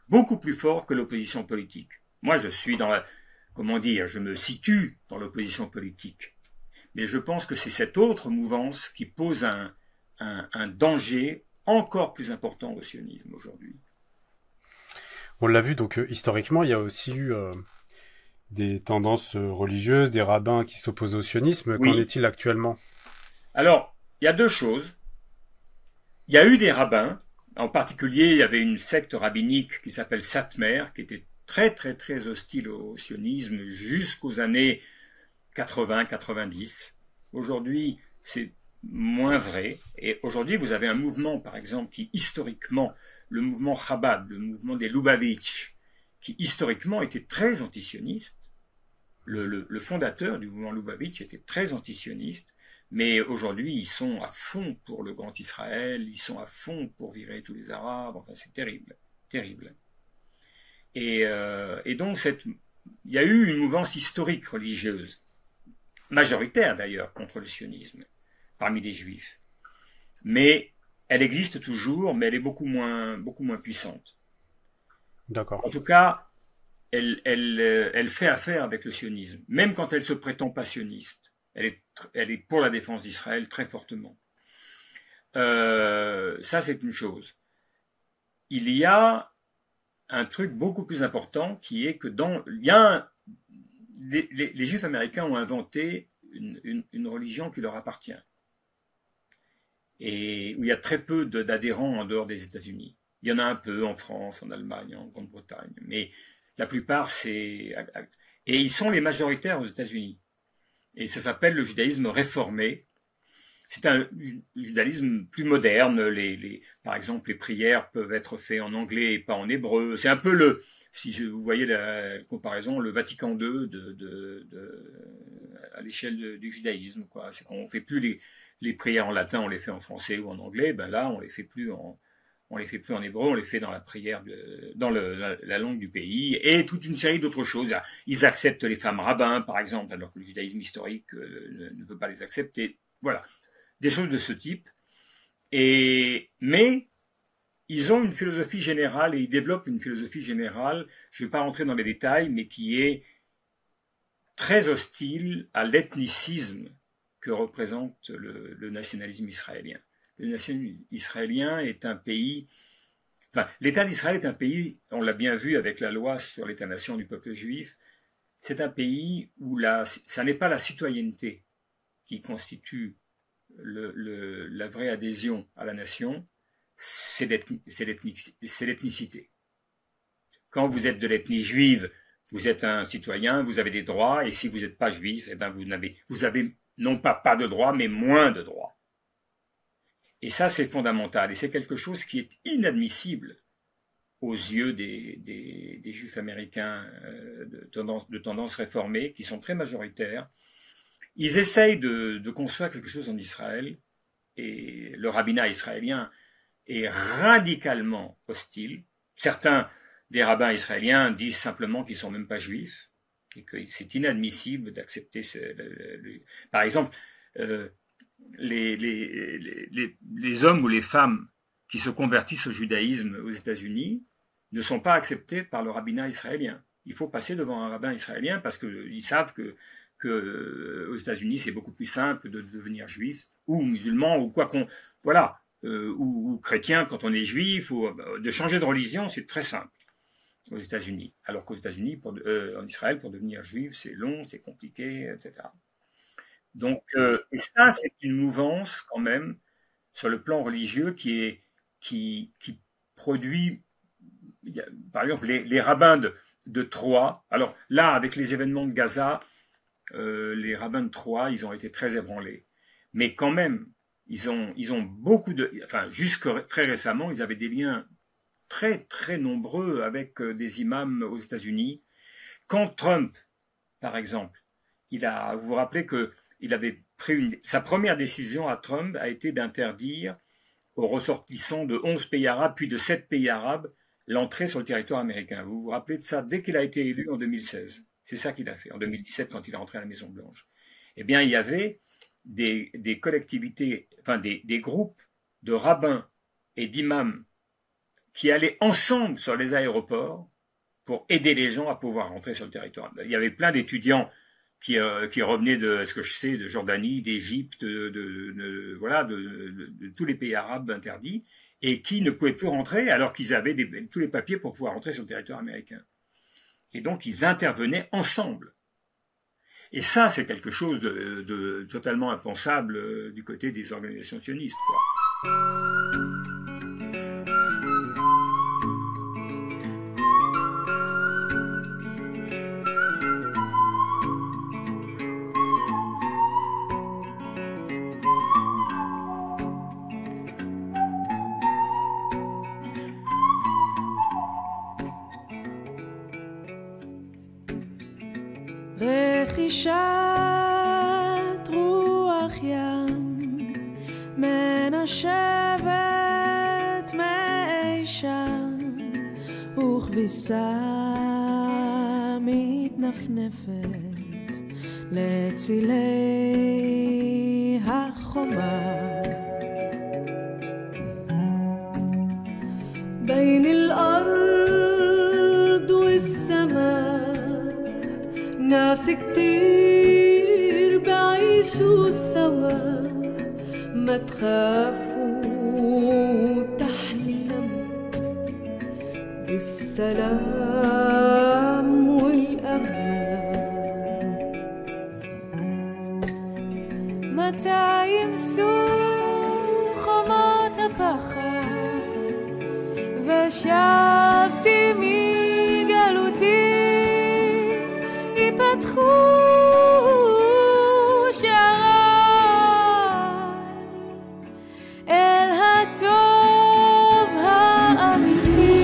beaucoup plus fort que l'opposition politique. Moi, je suis dans la, comment dire, je me situe dans l'opposition politique. Mais je pense que c'est cette autre mouvance qui pose un danger encore plus important au sionisme aujourd'hui. On l'a vu, donc historiquement, il y a aussi eu des tendances religieuses, des rabbins qui s'opposent au sionisme. Oui. Qu'en est-il actuellement? Alors, il y a deux choses. Il y a eu des rabbins. En particulier, il y avait une secte rabbinique qui s'appelle Satmer, qui était très, très, très hostile au sionisme jusqu'aux années 80-90. Aujourd'hui, c'est moins vrai. Et aujourd'hui, vous avez un mouvement, par exemple, qui historiquement, le mouvement Chabad, le mouvement des Lubavitch, qui historiquement était très antisioniste. Le fondateur du mouvement Lubavitch était très antisioniste. Mais aujourd'hui, ils sont à fond pour le Grand Israël, ils sont à fond pour virer tous les Arabes, enfin c'est terrible, terrible. Et donc, il y a eu une mouvance historique religieuse, majoritaire d'ailleurs, contre le sionisme, parmi les Juifs. Mais elle existe toujours, mais elle est beaucoup moins puissante. D'accord. En tout cas, elle fait affaire avec le sionisme, même quand elle se prétend pas sioniste. Elle est pour la défense d'Israël très fortement. Ça, c'est une chose. Il y a un truc beaucoup plus important qui est que les Juifs américains ont inventé une religion qui leur appartient. Et où il y a très peu d'adhérents en dehors des États-Unis. Il y en a un peu en France, en Allemagne, en Grande-Bretagne. Mais la plupart, et ils sont les majoritaires aux États-Unis. Et ça s'appelle le judaïsme réformé. C'est un judaïsme plus moderne. Par exemple, les prières peuvent être faites en anglais et pas en hébreu. C'est un peu si vous voyez la comparaison, le Vatican II à l'échelle du judaïsme, quoi. C'est qu'on fait plus les prières en latin, on les fait en français ou en anglais. Ben là, on les fait plus On les fait plus en hébreu, on les fait dans la prière, dans la langue du pays, et toute une série d'autres choses. Ils acceptent les femmes rabbins, par exemple, alors que le judaïsme historique ne peut pas les accepter. Voilà, des choses de ce type. Mais ils ont une philosophie générale et ils développent une philosophie générale, je ne vais pas rentrer dans les détails, mais qui est très hostile à l'ethnicisme que représente le nationalisme israélien. Le nationalisme israélien est un pays... Enfin, l'État d'Israël est un pays, on l'a bien vu avec la loi sur l'État-nation du peuple juif, c'est un pays où ça n'est pas la citoyenneté qui constitue la vraie adhésion à la nation, c'est l'ethnicité. Quand vous êtes de l'ethnie juive, vous êtes un citoyen, vous avez des droits, et si vous n'êtes pas juif, eh ben vous avez non pas de droits, mais moins de droits. Et ça, c'est fondamental, et c'est quelque chose qui est inadmissible aux yeux des juifs américains de tendance réformée, qui sont très majoritaires. Ils essayent de construire quelque chose en Israël, et le rabbinat israélien est radicalement hostile. Certains des rabbins israéliens disent simplement qu'ils ne sont même pas juifs, et que c'est inadmissible d'accepter par exemple, les hommes ou les femmes qui se convertissent au judaïsme aux États-Unis ne sont pas acceptés par le rabbinat israélien. Il faut passer devant un rabbin israélien parce qu'ils savent que aux États-Unis c'est beaucoup plus simple de devenir juif ou musulman ou quoi qu'on voilà ou chrétien quand on est juif ou de changer de religion, c'est très simple aux États-Unis. Alors qu'aux États-Unis, en Israël, pour devenir juif, c'est long, c'est compliqué, etc. Donc, et ça, c'est une mouvance quand même sur le plan religieux qui produit, par exemple, les rabbins de Troie. Alors là, avec les événements de Gaza, les rabbins de Troie, ils ont été très ébranlés. Mais quand même, ils ont beaucoup enfin, jusque très récemment, ils avaient des liens très, très nombreux avec des imams aux États-Unis. Quand Trump, par exemple, vous vous rappelez que il avait pris sa première décision à Trump a été d'interdire aux ressortissants de 11 pays arabes, puis de 7 pays arabes, l'entrée sur le territoire américain. Vous vous rappelez de ça dès qu'il a été élu en 2016. C'est ça qu'il a fait en 2017 quand il est rentré à la Maison-Blanche. Eh bien, il y avait des collectivités, enfin des groupes de rabbins et d'imams qui allaient ensemble sur les aéroports pour aider les gens à pouvoir rentrer sur le territoire. Il y avait plein d'étudiants qui revenaient de ce que je sais, de Jordanie, d'Égypte, voilà, de tous les pays arabes interdits, et qui ne pouvaient plus rentrer alors qu'ils avaient tous les papiers pour pouvoir rentrer sur le territoire américain. Et donc ils intervenaient ensemble. Et ça, c'est quelque chose de totalement impensable du côté des organisations sionistes, quoi. רכישת רוח ים מנשבת מאי שם וכביסה מתנפנפת לצילי החומה בין الأرض والسماء ناس كتير بعيشوا سوا ما تخافوا تحلموا بالسلام والأمان متى يمسوا خمات הפחד ושבתי מגלותי ייפתחו שעריי אל הטוב האמיתי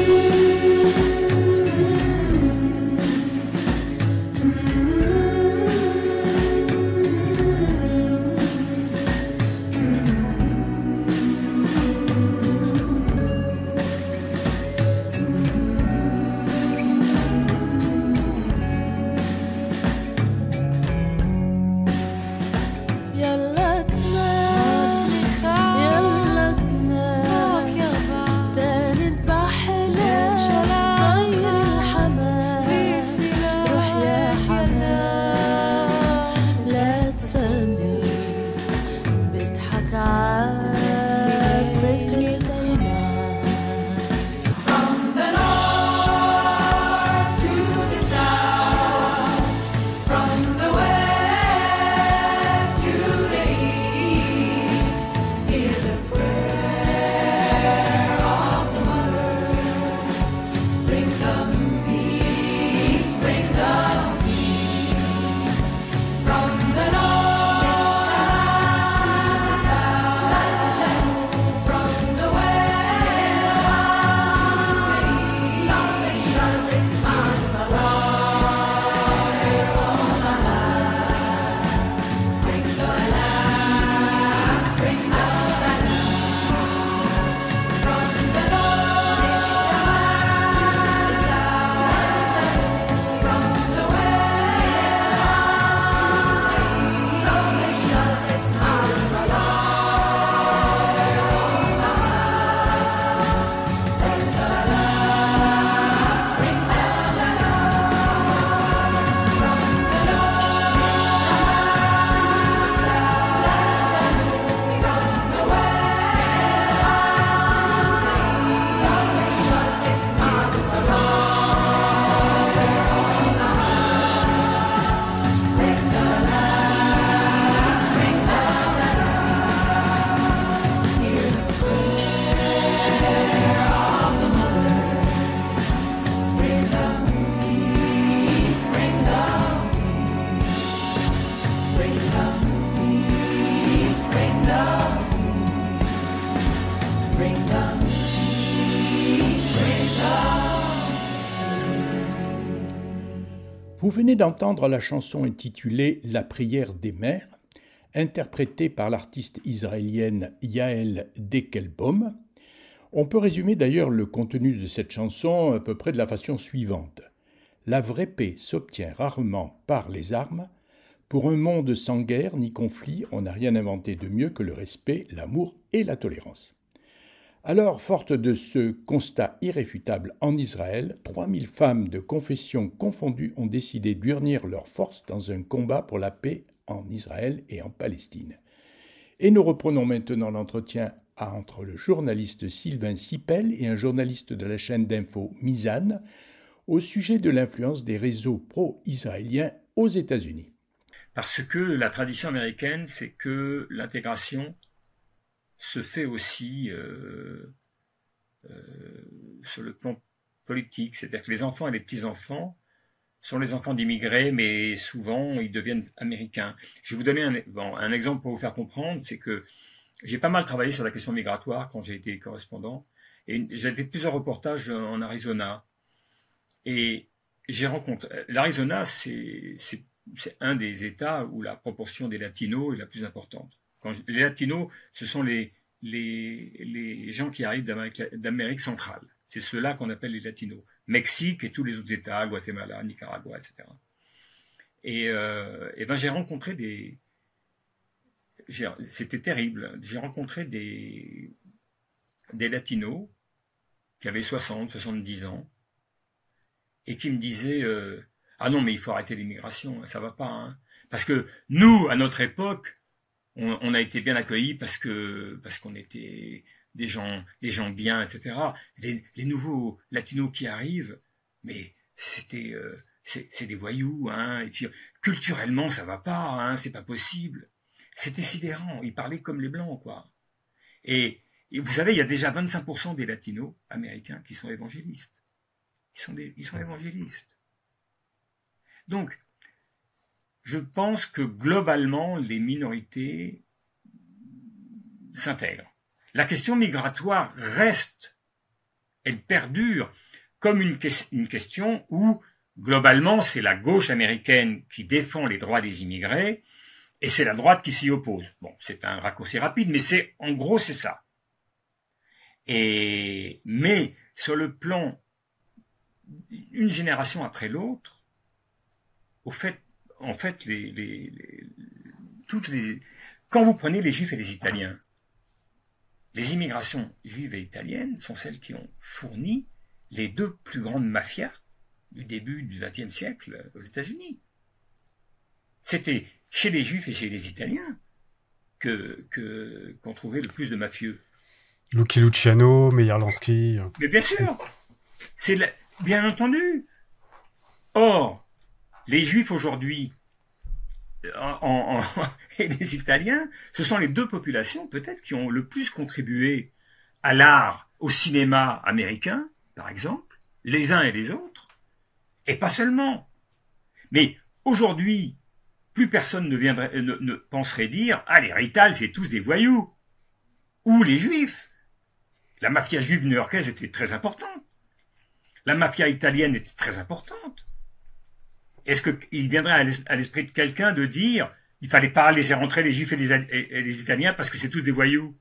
Vous venez d'entendre la chanson intitulée « La prière des mères », interprétée par l'artiste israélienne Yael Dekelbaum. On peut résumer d'ailleurs le contenu de cette chanson à peu près de la façon suivante. La vraie paix s'obtient rarement par les armes. Pour un monde sans guerre ni conflit, on n'a rien inventé de mieux que le respect, l'amour et la tolérance. Alors, forte de ce constat irréfutable en Israël, 3000 femmes de confessions confondues ont décidé d'unir leurs forces dans un combat pour la paix en Israël et en Palestine. Et nous reprenons maintenant l'entretien entre le journaliste Sylvain Sipel et un journaliste de la chaîne d'info Mizan au sujet de l'influence des réseaux pro-israéliens aux États-Unis. Parce que la tradition américaine, c'est que l'intégration se fait aussi sur le plan politique. C'est-à-dire que les enfants et les petits-enfants sont les enfants d'immigrés, mais souvent ils deviennent américains. Je vais vous donner un exemple pour vous faire comprendre, c'est que j'ai pas mal travaillé sur la question migratoire quand j'ai été correspondant, et j'ai fait plusieurs reportages en Arizona. Et j'ai rencontré... L'Arizona, c'est un des États où la proportion des latinos est la plus importante. Les latinos, ce sont les gens qui arrivent d'Amérique centrale. C'est ceux-là qu'on appelle les latinos. Mexique et tous les autres États, Guatemala, Nicaragua, etc. Et ben j'ai rencontré c'était terrible. J'ai rencontré des latinos qui avaient 60, 70 ans et qui me disaient ah non, mais il faut arrêter l'immigration, ça va pas. Hein. Parce que nous, à notre époque, on a été bien accueillis parce qu'on était des gens bien, etc. Les nouveaux latinos qui arrivent, mais c'est des voyous, hein. Et puis culturellement ça va pas, hein, c'est pas possible. C'était sidérant. Ils parlaient comme les blancs, quoi. Et vous savez, il y a déjà 25% des latinos américains qui sont évangélistes. Ils sont évangélistes. Donc, je pense que globalement, les minorités s'intègrent. La question migratoire reste, elle perdure comme une question où, globalement, c'est la gauche américaine qui défend les droits des immigrés et c'est la droite qui s'y oppose. Bon, c'est un raccourci rapide, mais en gros, c'est ça. Mais sur le plan, une génération après l'autre, en fait, quand vous prenez les Juifs et les Italiens, les immigrations juives et italiennes sont celles qui ont fourni les deux plus grandes mafias du début du XXe siècle aux États-Unis. C'était chez les Juifs et chez les Italiens qu'on trouvait le plus de mafieux. Lucky Luciano, Meyer Lansky. Mais bien sûr, bien entendu. Or, les Juifs aujourd'hui et les Italiens, ce sont les deux populations peut-être qui ont le plus contribué à l'art, au cinéma américain, par exemple, les uns et les autres, et pas seulement. Mais aujourd'hui, plus personne ne penserait dire « Ah, les Rital, c'est tous des voyous !» ou les Juifs. La mafia juive new-yorkaise était très importante. La mafia italienne était très importante. Est-ce qu'il viendrait à l'esprit de quelqu'un de dire il fallait pas laisser rentrer les Juifs et les Italiens parce que c'est tous des voyous?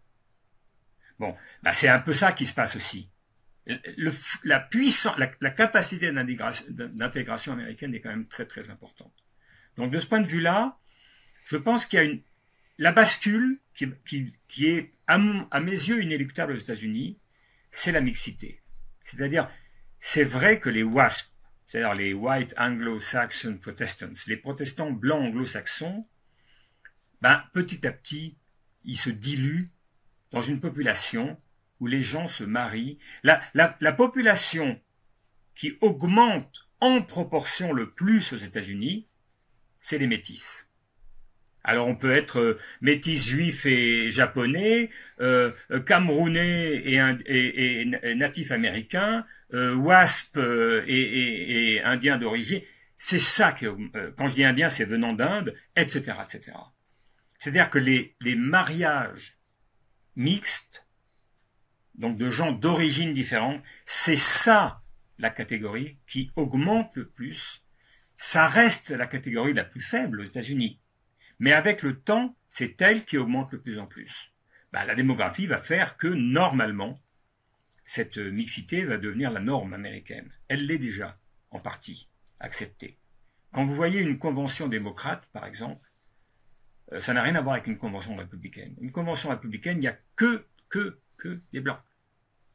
Bon, bah c'est un peu ça qui se passe aussi. La capacité d'intégration américaine est quand même très très importante. Donc de ce point de vue-là, je pense qu'il y a la bascule qui est à mes yeux inéluctable aux États-Unis, c'est la mixité. C'est-à-dire, c'est vrai que les WASP, c'est-à-dire les White Anglo-Saxon Protestants, les protestants blancs anglo-saxons, ben, petit à petit, ils se diluent dans une population où les gens se marient. La population qui augmente en proportion le plus aux États-Unis, c'est les métis. Alors on peut être métis juif et japonais, camerounais et natif américain, WASP et indien d'origine. C'est ça que, quand je dis indien, c'est venant d'Inde, etc., etc. C'est-à-dire que les mariages mixtes, donc de gens d'origine différente, c'est ça la catégorie qui augmente le plus. Ça reste la catégorie la plus faible aux États-Unis. Mais avec le temps, c'est elle qui augmente de plus en plus. Ben, la démographie va faire que, normalement, cette mixité va devenir la norme américaine. Elle l'est déjà, en partie, acceptée. Quand vous voyez une convention démocrate, par exemple, ça n'a rien à voir avec une convention républicaine. Une convention républicaine, il n'y a que des blancs.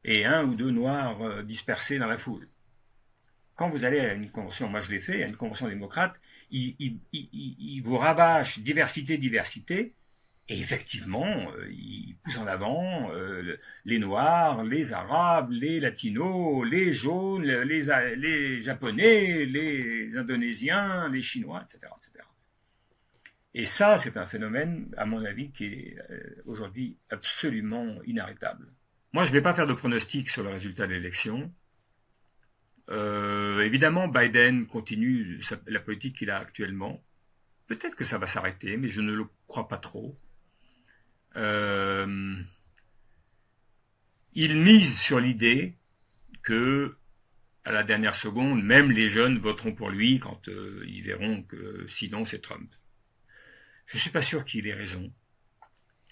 Et un ou deux noirs dispersés dans la foule. Quand vous allez à une convention, moi je l'ai fait, à une convention démocrate, ils vous rabâchent diversité, et effectivement, ils poussent en avant les Noirs, les Arabes, les Latinos, les Jaunes, les Japonais, les Indonésiens, les Chinois, etc., etc. Et ça, c'est un phénomène, à mon avis, qui est aujourd'hui absolument inarrêtable. Moi, je ne vais pas faire de pronostic sur le résultat de l'élection. Évidemment, Biden continue la politique qu'il a actuellement. Peut-être que ça va s'arrêter, mais je ne le crois pas trop. Il mise sur l'idée que, à la dernière seconde, même les jeunes voteront pour lui quand ils verront que sinon c'est Trump. Je ne suis pas sûr qu'il ait raison.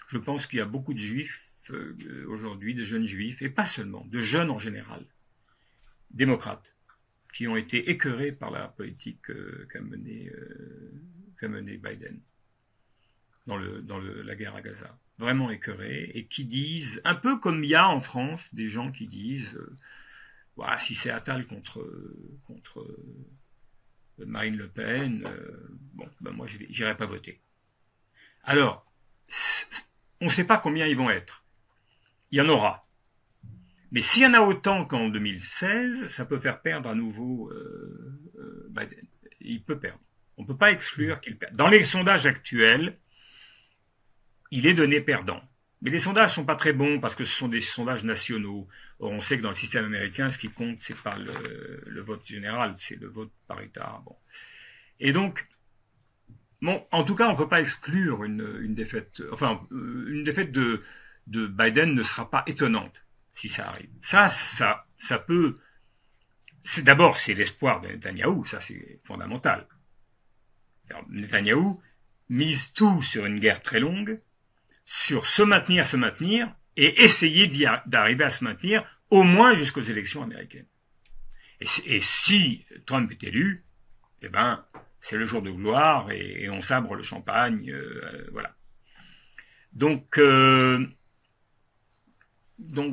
Je pense qu'il y a beaucoup de juifs aujourd'hui, de jeunes juifs, et pas seulement, de jeunes en général, démocrates, qui ont été écœurés par la politique qu'a menée Biden dans la guerre à Gaza. Vraiment écœurés, et qui disent, un peu comme il y a en France, des gens qui disent voilà, si c'est Attal contre Marine Le Pen, bon, ben moi j'irai pas voter. Alors, on ne sait pas combien ils vont être. Il y en aura. Mais s'il y en a autant qu'en 2016, ça peut faire perdre à nouveau Biden. Il peut perdre. On ne peut pas exclure qu'il perde. Dans les sondages actuels, il est donné perdant. Mais les sondages ne sont pas très bons parce que ce sont des sondages nationaux. Or, on sait que dans le système américain, ce qui compte, c'est pas le vote général, c'est le vote par État. Bon. Et donc, bon, en tout cas, on ne peut pas exclure une défaite. Enfin, une défaite de Biden ne sera pas étonnante si ça arrive. Ça peut. D'abord, c'est l'espoir de Netanyahou, ça c'est fondamental. Netanyahou mise tout sur une guerre très longue, sur se maintenir, et essayer d'arriver à se maintenir au moins jusqu'aux élections américaines. Et si Trump est élu, eh ben, c'est le jour de gloire et on sabre le champagne, voilà. Donc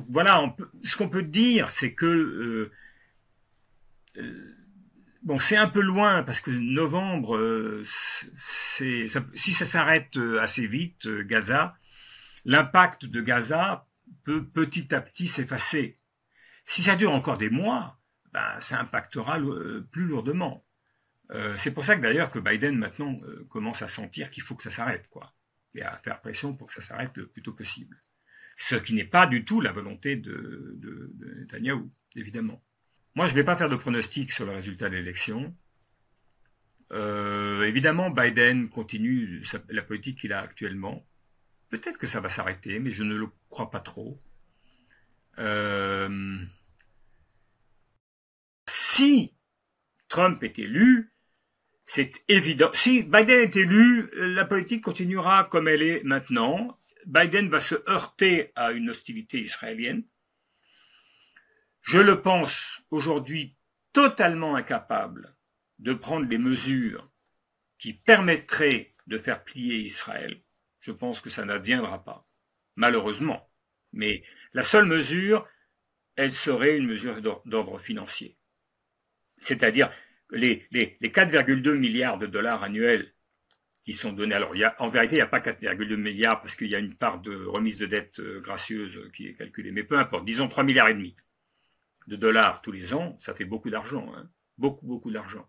voilà, ce qu'on peut dire, c'est que Bon, c'est un peu loin parce que novembre, si ça s'arrête assez vite, Gaza, l'impact de Gaza peut petit à petit s'effacer. Si ça dure encore des mois, ben, ça impactera plus lourdement. C'est pour ça que d'ailleurs que Biden maintenant commence à sentir qu'il faut que ça s'arrête, quoi, et à faire pression pour que ça s'arrête le plus tôt possible. Ce qui n'est pas du tout la volonté de Netanyahou, évidemment. Moi, je ne vais pas faire de pronostic sur le résultat de l'élection. Évidemment, Biden continue la politique qu'il a actuellement. Peut-être que ça va s'arrêter, mais je ne le crois pas trop. Si Trump est élu, c'est évident. Si Biden est élu, la politique continuera comme elle est maintenant. Biden va se heurter à une hostilité israélienne. Je le pense aujourd'hui totalement incapable de prendre des mesures qui permettraient de faire plier Israël. Je pense que ça n'adviendra pas, malheureusement. Mais la seule mesure, elle serait une mesure d'ordre financier. C'est-à-dire les 4,2 milliards de dollars annuels qui sont donnés. Alors, en vérité, il n'y a pas 4,2 milliards parce qu'il y a une part de remise de dette gracieuse qui est calculée. Mais peu importe, disons 3,5 milliards de dollars tous les ans, ça fait beaucoup d'argent, hein, beaucoup d'argent.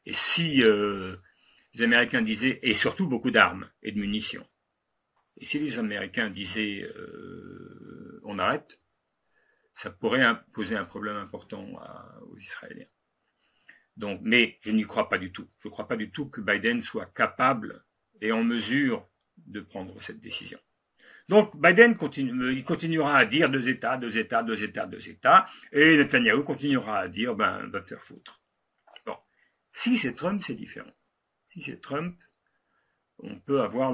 Et si les Américains disaient, et surtout beaucoup d'armes et de munitions, et si les Américains disaient on arrête, ça pourrait poser un problème important aux Israéliens. Donc, mais je n'y crois pas du tout. Je ne crois pas du tout que Biden soit capable et en mesure de prendre cette décision. Donc, Biden il continuera à dire 2 États, 2 États, 2 États, 2 États, et Netanyahou continuera à dire, va te faire foutre. Bon. Si c'est Trump, c'est différent. Si c'est Trump, on peut avoir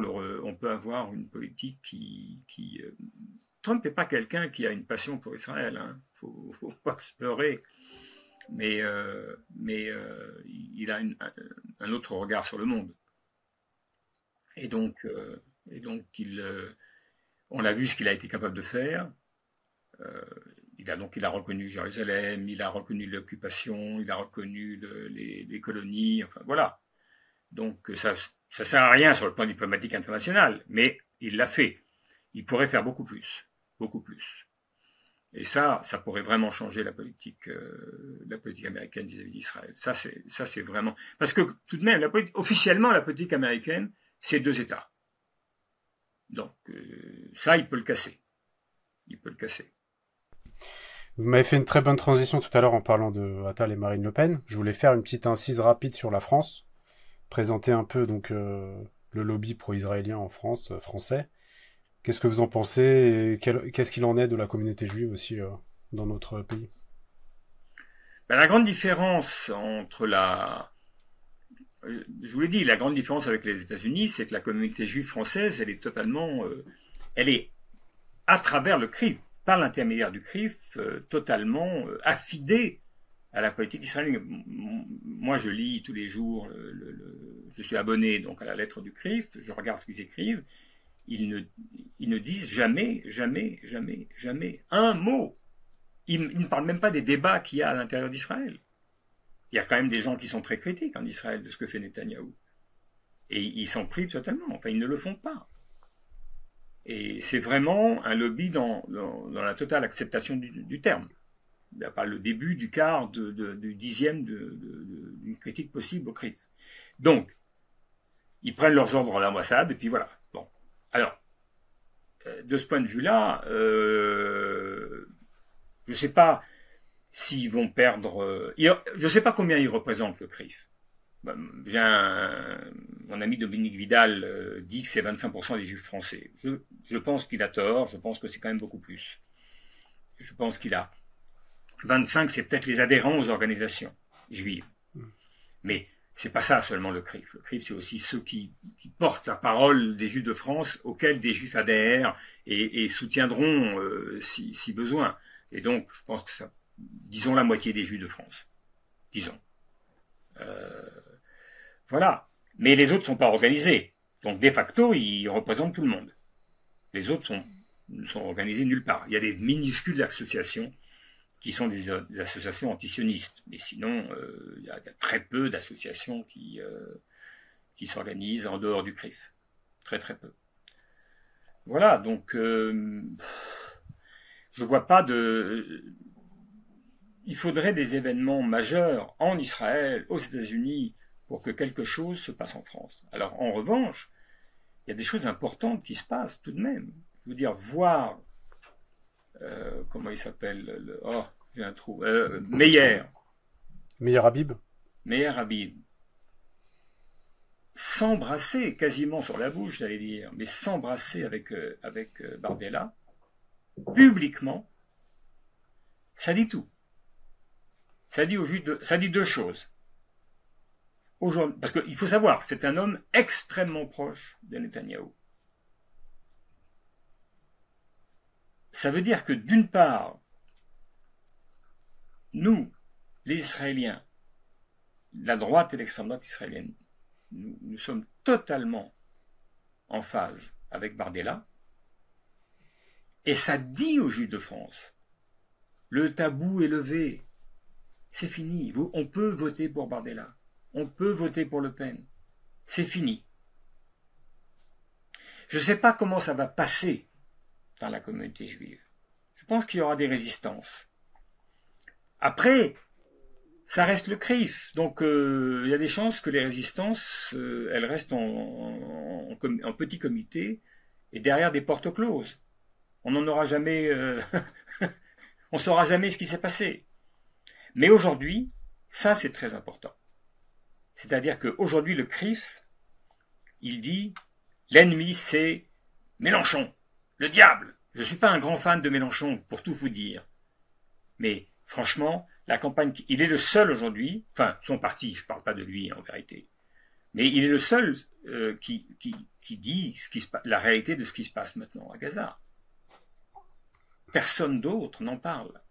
une politique qui Trump n'est pas quelqu'un qui a une passion pour Israël, hein. Faut pas se leurrer. Mais il a un autre regard sur le monde. Et donc on a vu ce qu'il a été capable de faire. Il a reconnu Jérusalem, il a reconnu l'occupation, il a reconnu les colonies, enfin voilà. Donc ça sert à rien sur le plan diplomatique international, mais il l'a fait. Il pourrait faire beaucoup plus. Et ça pourrait vraiment changer la politique américaine vis-à-vis d'Israël. Ça c'est vraiment parce que tout de même, officiellement la politique américaine, c'est 2 États. Donc ça, il peut le casser. Vous m'avez fait une très bonne transition tout à l'heure en parlant de Attal et Marine Le Pen. Je voulais faire une petite incise rapide sur la France, présenter un peu donc le lobby pro-israélien en France, français. Qu'est-ce que vous en pensez et qu'est-ce qu'il en est de la communauté juive aussi dans notre pays? La grande différence entre je vous l'ai dit, la grande différence avec les États-Unis, c'est que la communauté juive française, elle est totalement, elle est à travers le CRIF, par l'intermédiaire du CRIF, totalement affidée à la politique israélienne. Moi, je lis tous les jours, je suis abonné donc à la lettre du CRIF, je regarde ce qu'ils écrivent. Ils ne disent jamais un mot. Ils ne parlent même pas des débats qu'il y a à l'intérieur d'Israël. Il y a quand même des gens qui sont très critiques en Israël de ce que fait Netanyahou. Et ils s'en privent totalement. Enfin, ils ne le font pas. Et c'est vraiment un lobby dans la totale acceptation du terme. Il n'y a pas le début, du quart, du dixième d'une critique possible au CRIF. Donc, ils prennent leurs ordres à l'ambassade, et puis voilà. Bon. Alors, de ce point de vue-là, je ne sais pas s'ils vont perdre... je ne sais pas combien ils représentent le CRIF. Mon ami Dominique Vidal dit que c'est 25% des juifs français. Je pense qu'il a tort, je pense que c'est quand même beaucoup plus. Je pense qu'il a 25, c'est peut-être les adhérents aux organisations juives. Mais c'est pas ça seulement le CRIF. Le CRIF, c'est aussi ceux qui portent la parole des juifs de France, auxquels des juifs adhèrent et soutiendront si besoin. Et donc, je pense que ça, disons la moitié des juifs de France. Disons. Voilà. Mais les autres ne sont pas organisés. Donc, de facto, ils représentent tout le monde. Les autres ne sont organisés nulle part. Il y a des minuscules associations qui sont des associations antisionistes. Mais sinon, il y a très peu d'associations qui s'organisent en dehors du CRIF. Très très peu. Voilà, donc je vois pas de... Il faudrait des événements majeurs en Israël, aux États-Unis, pour que quelque chose se passe en France. Alors, en revanche, il y a des choses importantes qui se passent tout de même. Je veux dire, voir, comment il s'appelle, j'ai un trou, Meyer Habib. Meyer Habib, s'embrasser quasiment sur la bouche, j'allais dire, mais s'embrasser avec Bardella, publiquement, ça dit tout. Ça dit deux choses. Aujourd'hui, parce qu'il faut savoir, c'est un homme extrêmement proche de Netanyahou. Ça veut dire que d'une part, nous, les Israéliens, la droite et l'extrême droite israélienne, nous sommes totalement en phase avec Bardella, et ça dit aux Juifs de France, le tabou est levé, c'est fini, on peut voter pour Bardella, on peut voter pour Le Pen, c'est fini. Je ne sais pas comment ça va passer dans la communauté juive. Je pense qu'il y aura des résistances. Après, ça reste le CRIF, donc il y a des chances que les résistances, elles restent en petit comité et derrière des portes closes. On n'en aura jamais, on saura jamais ce qui s'est passé. Mais aujourd'hui, ça c'est très important. C'est-à-dire qu'aujourd'hui le CRIF, il dit l'ennemi c'est Mélenchon, le diable. Je ne suis pas un grand fan de Mélenchon pour tout vous dire, mais franchement, la campagne, il est le seul aujourd'hui, enfin son parti, je ne parle pas de lui en vérité, mais il est le seul qui dit la réalité de ce qui se passe maintenant à Gaza. Personne d'autre n'en parle.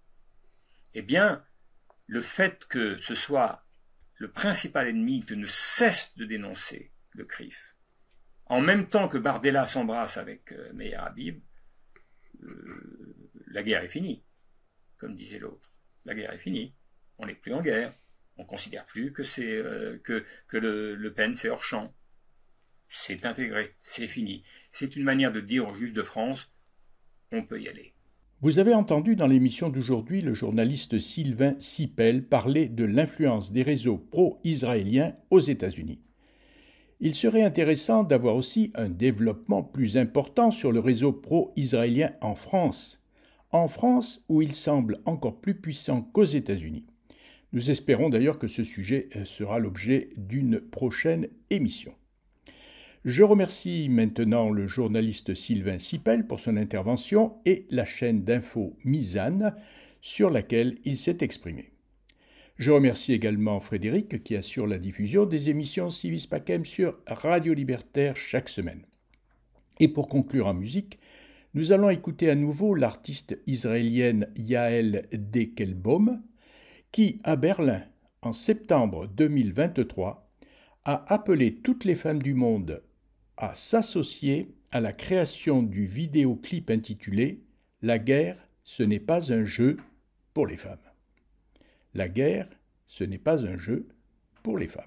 Eh bien, le fait que ce soit le principal ennemi que ne cesse de dénoncer le CRIF, en même temps que Bardella s'embrasse avec Meyer Habib, la guerre est finie, comme disait l'autre. La guerre est finie, on n'est plus en guerre, on ne considère plus que Le Pen c'est hors champ, c'est intégré, c'est fini. C'est une manière de dire aux Juifs de France, on peut y aller. Vous avez entendu dans l'émission d'aujourd'hui le journaliste Sylvain Sipel parler de l'influence des réseaux pro-israéliens aux États-Unis. Il serait intéressant d'avoir aussi un développement plus important sur le réseau pro-israélien en France où il semble encore plus puissant qu'aux États-Unis. Nous espérons d'ailleurs que ce sujet sera l'objet d'une prochaine émission. Je remercie maintenant le journaliste Sylvain Sipel pour son intervention et la chaîne d'infos Mizan sur laquelle il s'est exprimé. Je remercie également Frédéric qui assure la diffusion des émissions Civis Pacem sur Radio Libertaire chaque semaine. Et pour conclure en musique, nous allons écouter à nouveau l'artiste israélienne Yael Dekelbaum qui, à Berlin, en septembre 2023, a appelé toutes les femmes du monde à s'associer à la création du vidéoclip intitulé « La guerre, ce n'est pas un jeu pour les femmes ». La guerre, ce n'est pas un jeu pour les femmes.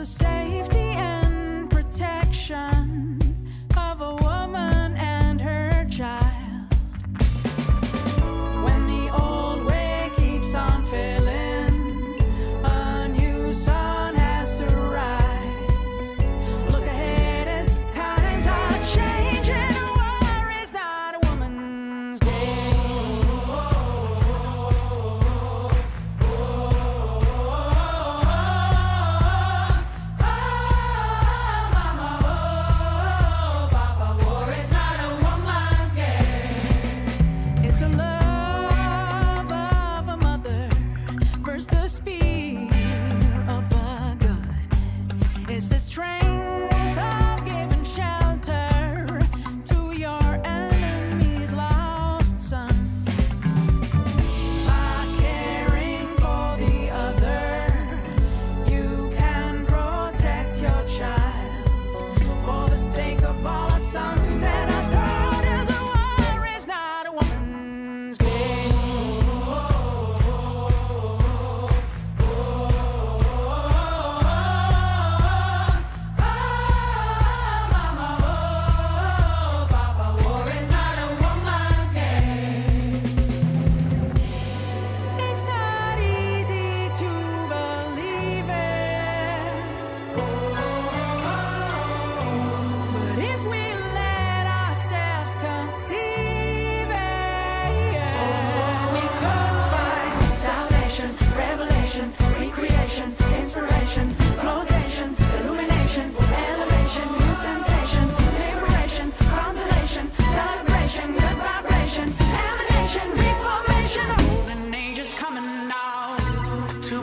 Safety and protection of a woman and her child. When the old way keeps on failing, a new sun has to rise. Look ahead as times are changing. War is not a woman's game.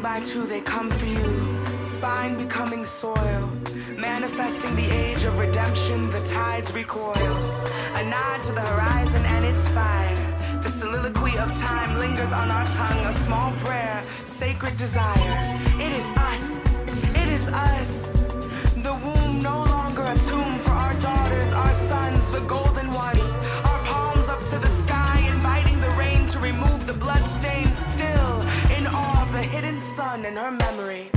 by two they come for you, spine becoming soil, manifesting the age of redemption, the tides recoil. A nod to the horizon and its fire. The soliloquy of time lingers on our tongue, a small prayer, sacred desire. It is us, it is us. The womb no longer a tomb for our daughters, our sons, the golden ones. Our palms up to the sky, inviting the rain to remove the blood stains, still in awe of the hidden sun and her memory.